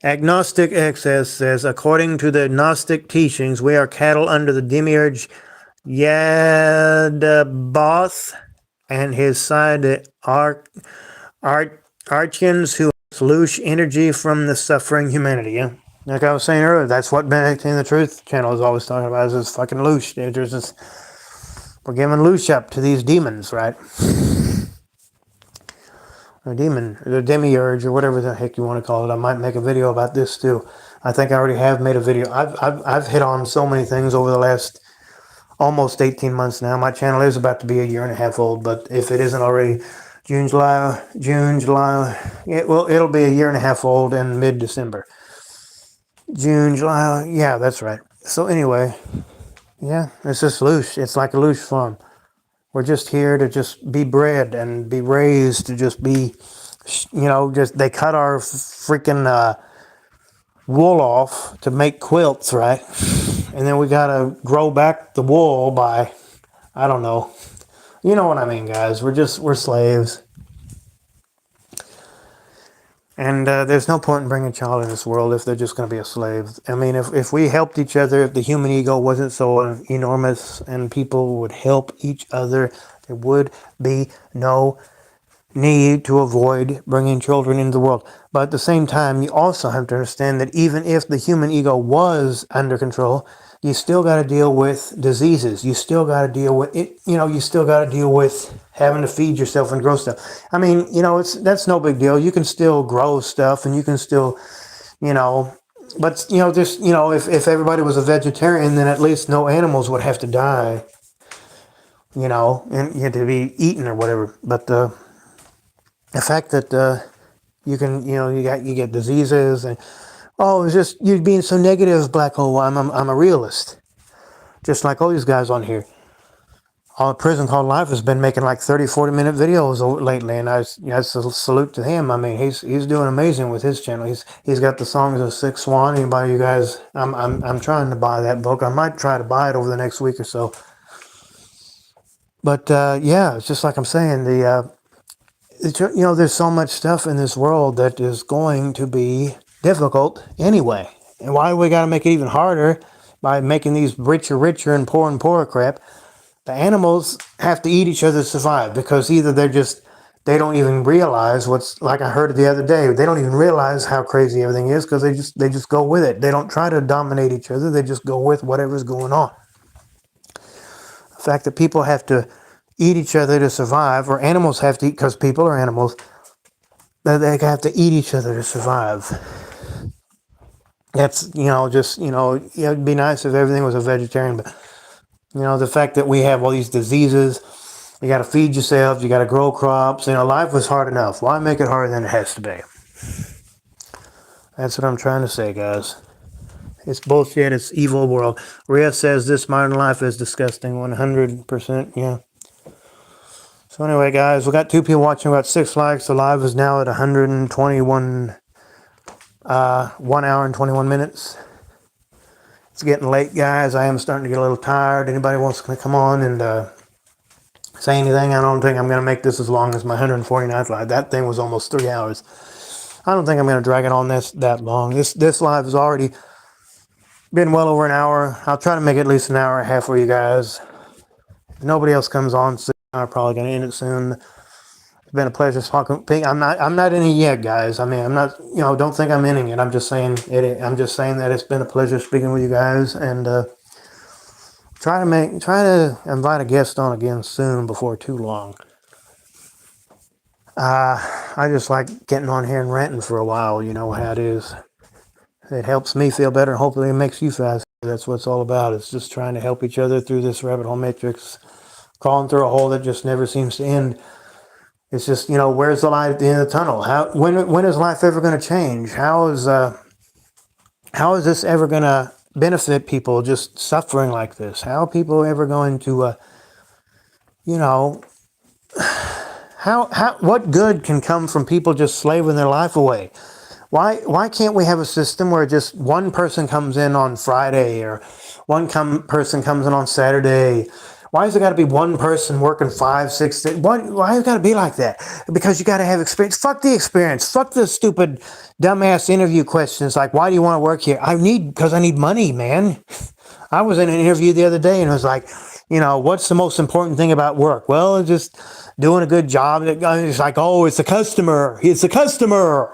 Agnostic XS says, according to the Gnostic teachings, we are cattle under the demiurge Yadabaoth and his side, the Archons, who loosh energy from the suffering humanity. Yeah. Like I was saying earlier, that's what Benedictine the Truth channel is always talking about, is this fucking loosh. We're giving loosh up to these demons, right? Or demon, or the demiurge, or whatever the heck you want to call it. I might make a video about this too. I think I already have made a video. I've hit on so many things over the last almost 18 months now. My channel is about to be a year and a half old, but if it isn't already, June, July, it'll be a year and a half old in mid-December. June, July, yeah, that's right. So anyway, yeah, it's just loosh. It's like a loosh farm. We're just here to just be bred and be raised to just be, they cut our freaking wool off to make quilts, right? And then we got to grow back the wool by, I don't know. You know what I mean, guys. We're slaves. And there's no point in bringing a child in this world if they're just going to be a slave. I mean, if we helped each other, if the human ego wasn't so enormous and people would help each other, there would be no need to avoid bringing children into the world. But at the same time, you also have to understand that even if the human ego was under control, you still got to deal with diseases. You still got to deal with it. You still got to deal with having to feed yourself and grow stuff. I mean, that's no big deal. You can still grow stuff, and you can still, but if everybody was a vegetarian, then at least no animals would have to die. and you had to be eaten or whatever. But the fact that you can, you get diseases and it's just you being so negative, Black Hole. I'm a realist, just like all these guys on here. Prison Called Life has been making like 30, 40-minute videos lately, and I salute to him. I mean, he's doing amazing with his channel. He's got the Songs of Six Swan. Anybody, you guys? I'm trying to buy that book. I might try to buy it over the next week or so. But yeah, it's just like I'm saying. There's so much stuff in this world that is going to be difficult anyway. And why do we got to make it even harder by making these richer and poorer crap? The animals have to eat each other to survive, because either they don't even realize what's, like I heard it the other day, they don't even realize how crazy everything is, because they just go with it. They don't try to dominate each other. They just go with whatever's going on. The fact that people have to eat each other to survive, or animals have to eat, because people are animals, that they have to eat each other to survive. That's, it'd be nice if everything was a vegetarian, but the fact that we have all these diseases, you got to feed yourself, you got to grow crops. Life was hard enough. Why make it harder than it has to be? That's what I'm trying to say, guys. It's bullshit. It's evil world. Rhea says this modern life is disgusting. 100%. Yeah. So anyway, guys, we got 2 people watching. We got 6 likes. The live is now at 121. 1 hour and 21 minutes. It's getting late, guys. I am starting to get a little tired. Anybody wants to come on and say anything? I don't think I'm going to make this as long as my 149th live. That thing was almost 3 hours. I don't think I'm going to drag it on that long. This live has already been well over an hour. I'll try to make it at least an hour and a half for you guys. If nobody else comes on soon, I'm probably going to end it soon. It's been a pleasure talking. I'm not in it yet, guys. I mean, I'm not. Don't think I'm ending it. I'm just saying it. I'm just saying that it's been a pleasure speaking with you guys, and try to invite a guest on again soon before too long. I just like getting on here and ranting for a while. You know how it is. It helps me feel better. Hopefully, it makes you feel. That's what it's all about. It's just trying to help each other through this rabbit hole matrix, crawling through a hole that just never seems to end. It's just, where's the light at the end of the tunnel? When is life ever going to change? How is this ever going to benefit people just suffering like this? How are people ever going to, what good can come from people just slaving their life away? Why can't we have a system where just one person comes in on Friday, or one person comes in on Saturday? Why has it got to be one person working 5, 6 days? Why has it got to be like that? Because you got to have experience. Fuck the experience. Fuck the stupid, dumbass interview questions like, why do you want to work here? Because I need money, man. I was in an interview the other day and it was like, what's the most important thing about work? Well, it's just doing a good job. It's like, oh, it's a customer. It's a customer.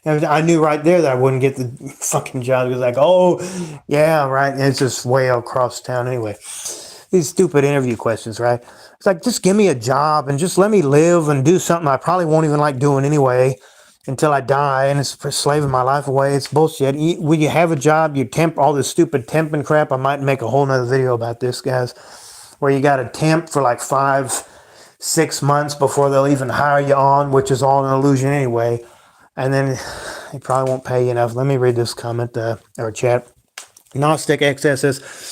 I knew right there that I wouldn't get the fucking job. It was like, oh, yeah, right. And it's just way across town anyway. These stupid interview questions, right? It's like, just give me a job and just let me live and do something I probably won't even like doing anyway until I die, and it's for slaving my life away. It's bullshit. When you have a job, you temp, all this stupid temping crap. I might make a whole nother video about this, guys, where you got to temp for like 5, 6 months before they'll even hire you on, which is all an illusion anyway. And then they probably won't pay you enough. Let me read this comment or chat. Gnostic XSS.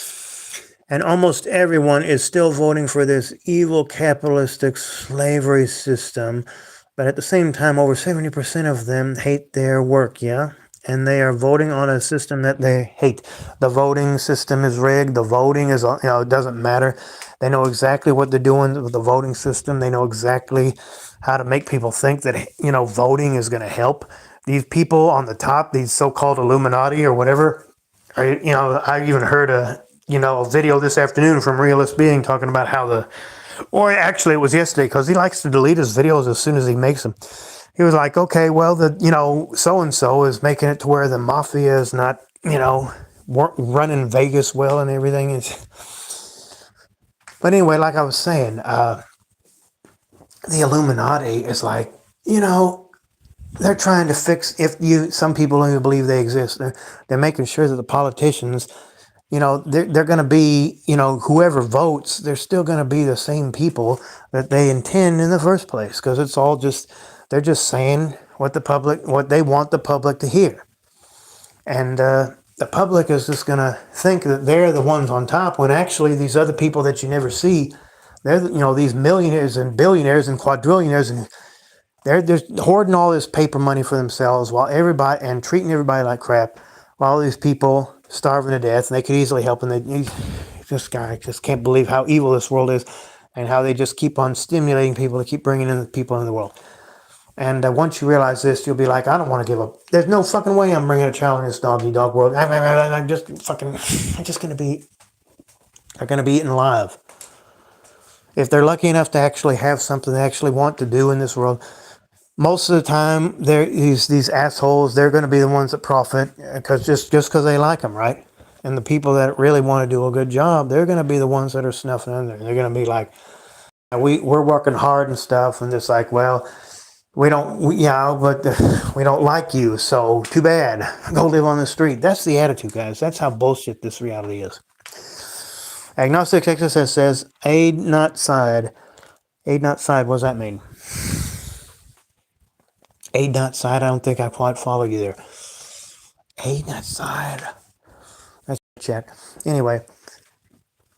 And almost everyone is still voting for this evil capitalistic slavery system. But at the same time, over 70% of them hate their work, yeah? And they are voting on a system that they hate. The voting system is rigged. The voting is, it doesn't matter. They know exactly what they're doing with the voting system. They know exactly how to make people think that, voting is going to help. These people on the top, these so-called Illuminati or whatever, I even heard a video this afternoon from Realist Being talking about how or actually it was yesterday, because he likes to delete his videos as soon as he makes them. He was like, okay, well, so-and-so is making it to where the mafia is not, running Vegas well and everything. But anyway, like I was saying, the Illuminati is like, they're trying to fix, some people don't even believe they exist. They're making sure that the politicians they're going to be, whoever votes, they're still going to be the same people that they intend in the first place, because it's all just, they're just saying what they want the public to hear. And the public is just going to think that they're the ones on top, when actually these other people that you never see, they're, these millionaires and billionaires and quadrillionaires, and they're just hoarding all this paper money for themselves, while everybody, and treating everybody like crap, while all these people starving to death, and they could easily help. And this guy just can't believe how evil this world is, and how they just keep on stimulating people to keep bringing in the people in the world. And once you realize this, you'll be like, I don't want to give up. There's no fucking way I'm bringing a child in this dog world. I'm just fucking, they're going to be eaten alive. If they're lucky enough to actually have something they actually want to do in this world, most of the time, these assholes, they're going to be the ones that profit, because just because they like them, right? And the people that really want to do a good job, they're going to be the ones that are snuffing in there. They're going to be like, we're working hard and stuff, and it's like, well, we don't like you, so too bad. Go live on the street. That's the attitude, guys. That's how bullshit this reality is. Agnostic Exorcist says, aid not side. Aid not side, what does that mean? Aid not side, I don't think I quite follow you there. Aid not side. That's chat. Anyway,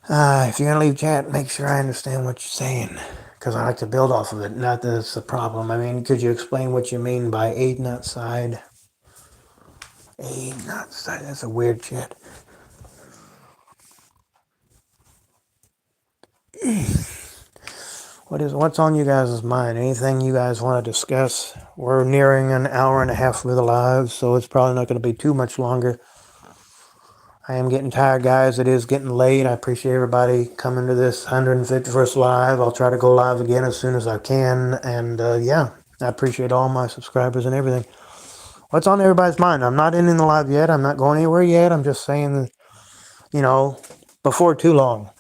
if you're going to leave chat, make sure I understand what you're saying, because I like to build off of it. Not that it's a problem. I mean, could you explain what you mean by aid not side? Aid not side. That's a weird chat. What's on you guys' mind? Anything you guys want to discuss? We're nearing an hour and a half with the live, so it's probably not going to be too much longer. I am getting tired, guys. It is getting late. I appreciate everybody coming to this 151st live. I'll try to go live again as soon as I can. And I appreciate all my subscribers and everything. What's on everybody's mind? I'm not in the live yet. I'm not going anywhere yet. I'm just saying that, before too long,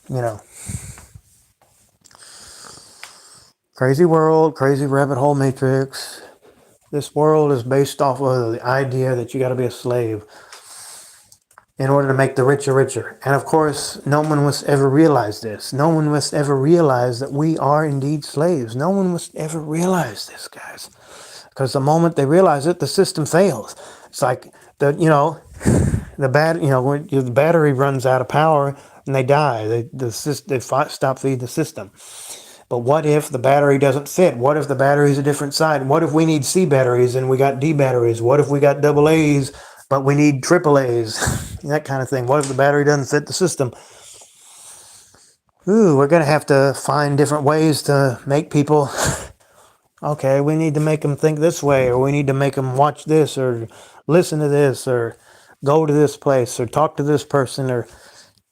Crazy world, crazy rabbit hole matrix. This world is based off of the idea that you got to be a slave in order to make the rich richer. And of course, no one must ever realize this. No one must ever realize that we are indeed slaves. No one must ever realize this, guys. Because the moment they realize it, the system fails. It's like when the battery runs out of power and they die. They stop feeding the system. But what if the battery doesn't fit? What if the battery's a different side? What if we need C batteries and we got D batteries? What if we got double A's but we need triple A's? That kind of thing. What if the battery doesn't fit the system? We're going to have to find different ways to make people, okay, we need to make them think this way, or we need to make them watch this, or listen to this, or go to this place, or talk to this person, or,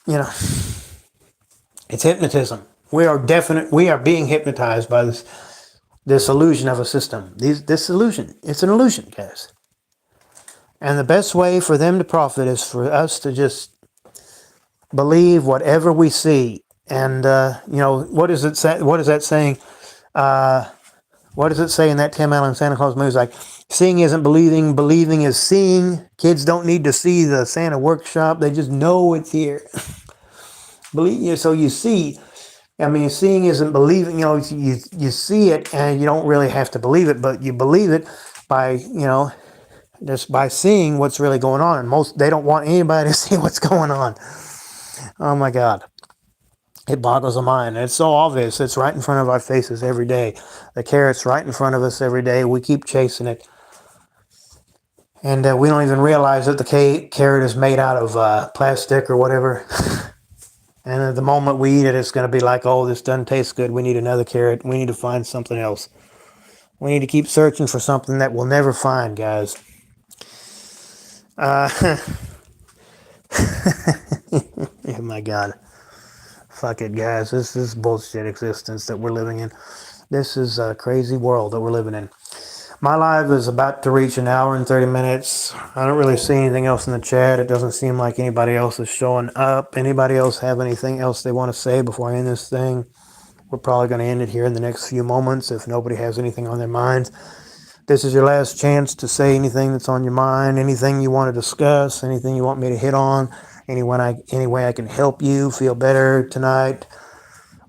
it's hypnotism. We are being hypnotized by this illusion of a system. This illusion, it's an illusion, guys. And the best way for them to profit is for us to just believe whatever we see. And what is it say? What is that saying? What does it say in that Tim Allen Santa Claus movie? It's like, seeing isn't believing, believing is seeing. Kids don't need to see the Santa workshop; they just know it's here. So you see. I mean, seeing isn't believing. You see it, and you don't really have to believe it, but you believe it by, just by seeing what's really going on. And they don't want anybody to see what's going on. Oh my God. It boggles the mind. It's so obvious. It's right in front of our faces every day. The carrot's right in front of us every day. We keep chasing it. And we don't even realize that the carrot is made out of plastic or whatever. And at the moment we eat it, it's going to be like, oh, this doesn't taste good. We need another carrot. We need to find something else. We need to keep searching for something that we'll never find, guys. Oh my God. Fuck it, guys. This is bullshit existence that we're living in. This is a crazy world that we're living in. My live is about to reach an hour and 30 minutes. I don't really see anything else in the chat. It doesn't seem like anybody else is showing up. Anybody else have anything else they want to say before I end this thing? We're probably going to end it here in the next few moments if nobody has anything on their minds. This is your last chance to say anything that's on your mind, anything you want to discuss, anything you want me to hit on, any way I can help you feel better tonight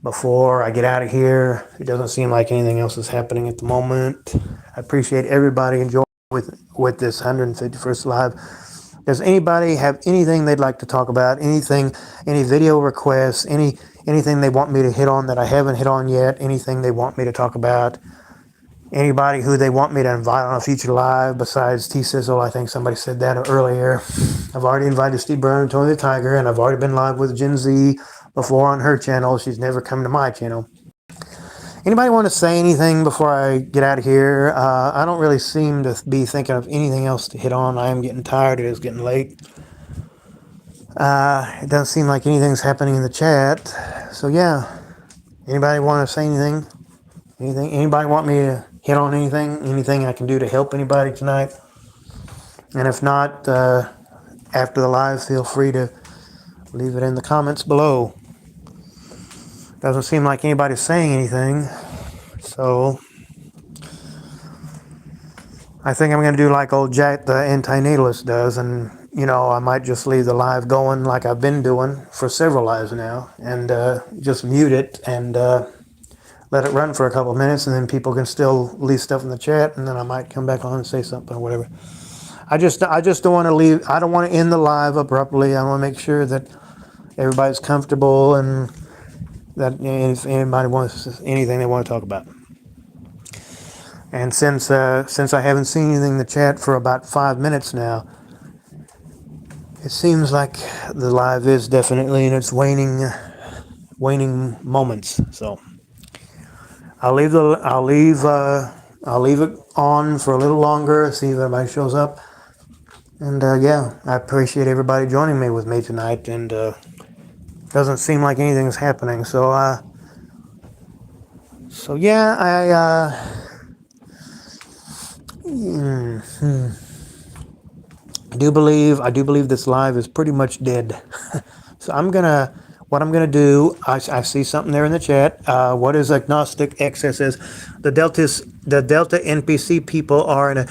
before I get out of here. It doesn't seem like anything else is happening at the moment. I appreciate everybody enjoying with this 151st live. Does anybody have anything they'd like to talk about? Anything, any video requests, anything they want me to hit on that I haven't hit on yet? Anything they want me to talk about? Anybody who they want me to invite on a future live besides T-Sizzle? I think somebody said that earlier. I've already invited Steve Brown and Tony the Tiger, and I've already been live with Gen Z before on her channel. She's never come to my channel. Anybody want to say anything before I get out of here? I don't really seem to be thinking of anything else to hit on. I am getting tired. It is getting late. It doesn't seem like anything's happening in the chat. So yeah, anybody want to say anything? Anybody want me to hit on anything I can do to help anybody tonight? And if not, after the live, feel free to leave it in the comments below. Doesn't seem like anybody's saying anything, so I think I'm going to do like old Jack the Antinatalist does, and I might just leave the live going like I've been doing for several lives now, and just mute it and let it run for a couple of minutes, and then people can still leave stuff in the chat, and then I might come back on and say something or whatever. I just don't want to leave. I don't want to end the live abruptly. I want to make sure that everybody's comfortable and that if anybody wants anything they want to talk about. And since I haven't seen anything in the chat for about 5 minutes now, it seems like the live is definitely in its waning moments. So I'll leave it on for a little longer, see if everybody shows up. And yeah, I appreciate everybody joining me with me tonight. And doesn't seem like anything's happening. So yeah, I do believe this live is pretty much dead. So what I'm gonna do, I see something there in the chat. What is Agnostic XS says? The Delta NPC people are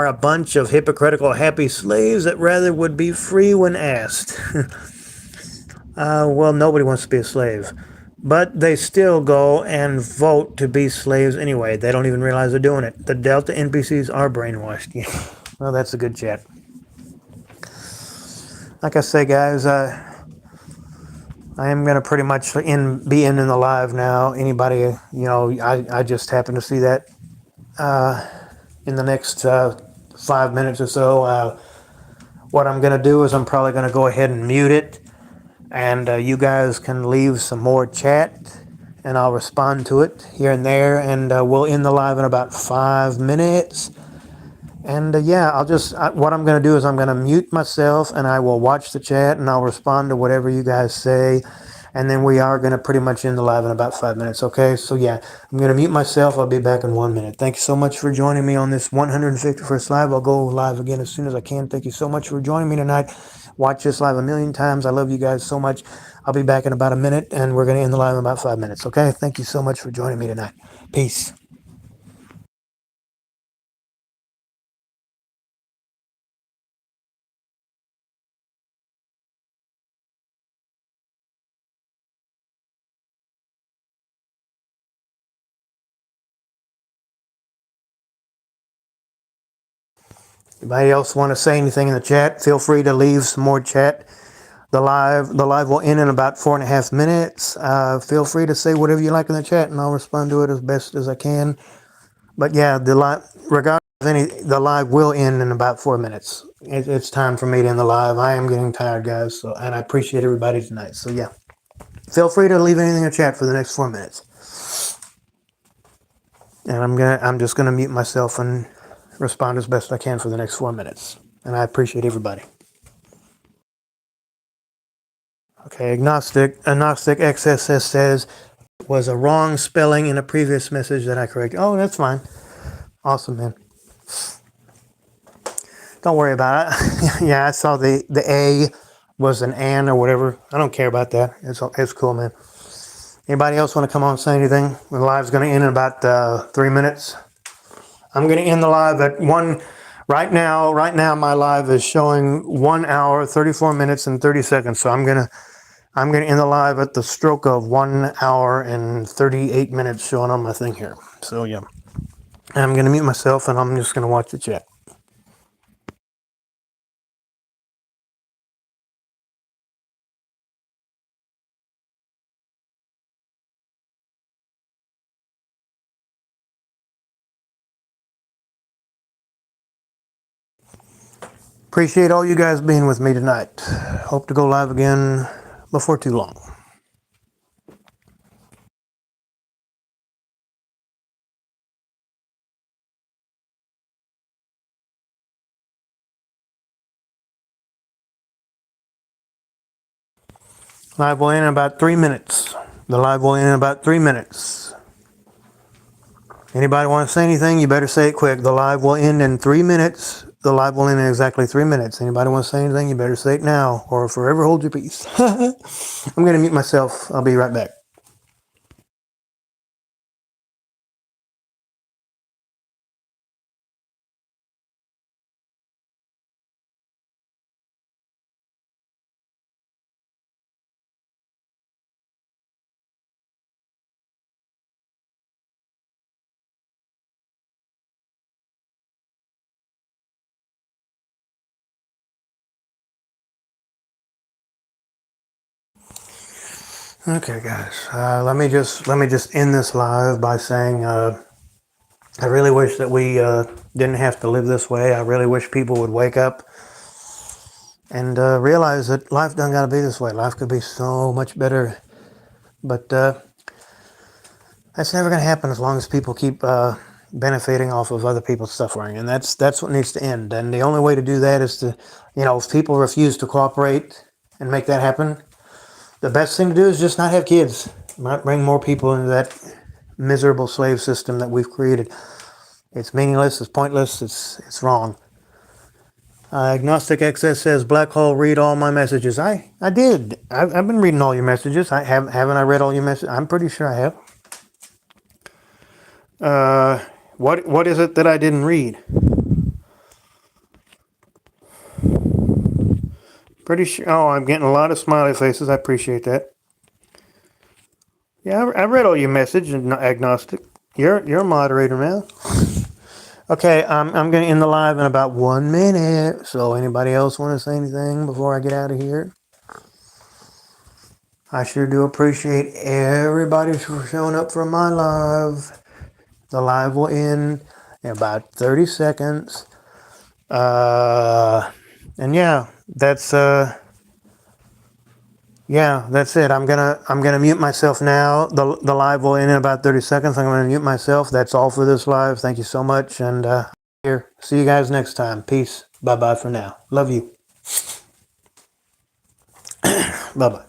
a bunch of hypocritical happy slaves that rather would be free when asked. Well, nobody wants to be a slave. But they still go and vote to be slaves anyway. They don't even realize they're doing it. The Delta NPCs are brainwashed. Well, that's a good chat. Like I say, guys, I am going to pretty much be ending the live now. Anybody, I just happened to see that in the next 5 minutes or so. What I'm going to do is I'm probably going to go ahead and mute it. And you guys can leave some more chat, and I'll respond to it here and there. And we'll end the live in about 5 minutes. And yeah, what I'm going to do is I'm going to mute myself, and I will watch the chat, and I'll respond to whatever you guys say. And then we are going to pretty much end the live in about 5 minutes. Okay, so yeah, I'm going to mute myself. I'll be back in 1 minute. Thank you so much for joining me on this 151st live. I'll go live again as soon as I can. Thank you so much for joining me tonight. Watch this live a million times. I love you guys so much. I'll be back in about a minute, and we're going to end the live in about 5 minutes. Okay, thank you so much for joining me tonight. Peace. Anybody else want to say anything in the chat? Feel free to leave some more chat. The live will end in about 4.5 minutes. Feel free to say whatever you like in the chat, and I'll respond to it as best as I can. But yeah, regardless of the live will end in about 4 minutes. It's time for me to end the live. I am getting tired, guys. And I appreciate everybody tonight. So yeah, feel free to leave anything in the chat for the next 4 minutes. And I'm just gonna mute myself and respond as best I can for the next 4 minutes. And I appreciate everybody. Okay, Agnostic XSS says, was a wrong spelling in a previous message that I corrected. Oh, that's fine. Awesome, man. Don't worry about it. Yeah, I saw the A was an or whatever. I don't care about that. It's cool, man. Anybody else want to come on and say anything? The live's going to end in about 3 minutes. I'm going to end the live at Right now, my live is showing 1 hour, 34 minutes, and 30 seconds. So I'm gonna end the live at the stroke of 1 hour and 38 minutes showing on my thing here. So yeah, I'm gonna mute myself and I'm just gonna watch the chat. Appreciate all you guys being with me tonight. Hope to go live again before too long. Live will end in about 3 minutes. The live will end in about 3 minutes. Anybody want to say anything? You better say it quick. The live will end in 3 minutes. The live will end in exactly 3 minutes. Anybody want to say anything? You better say it now or forever hold your peace. I'm going to mute myself. I'll be right back. Okay, guys. Let me just end this live by saying I really wish that we didn't have to live this way. I really wish people would wake up and realize that life doesn't got to be this way. Life could be so much better. But that's never going to happen as long as people keep benefiting off of other people's suffering. And that's what needs to end. And the only way to do that is to, if people refuse to cooperate and make that happen, the best thing to do is just not have kids. Not bring more people into that miserable slave system that we've created. It's meaningless. It's pointless. It's wrong. Agnostic XS says, Black Hole, read all my messages. I did. I've been reading all your messages. Haven't I read all your messages? I'm pretty sure I have. What is it that I didn't read? Pretty sure. Oh, I'm getting a lot of smiley faces. I appreciate that. Yeah, I read all your message, Agnostic. You're a moderator now. Okay, I'm going to end the live in about 1 minute. So anybody else want to say anything before I get out of here? I sure do appreciate everybody for showing up for my live. The live will end in about 30 seconds. And that's it. I'm gonna mute myself now. The live will end in about 30 seconds. I'm gonna mute myself. That's all for this live. Thank you so much, and here. See you guys next time. Peace. Bye bye for now. Love you. Bye bye.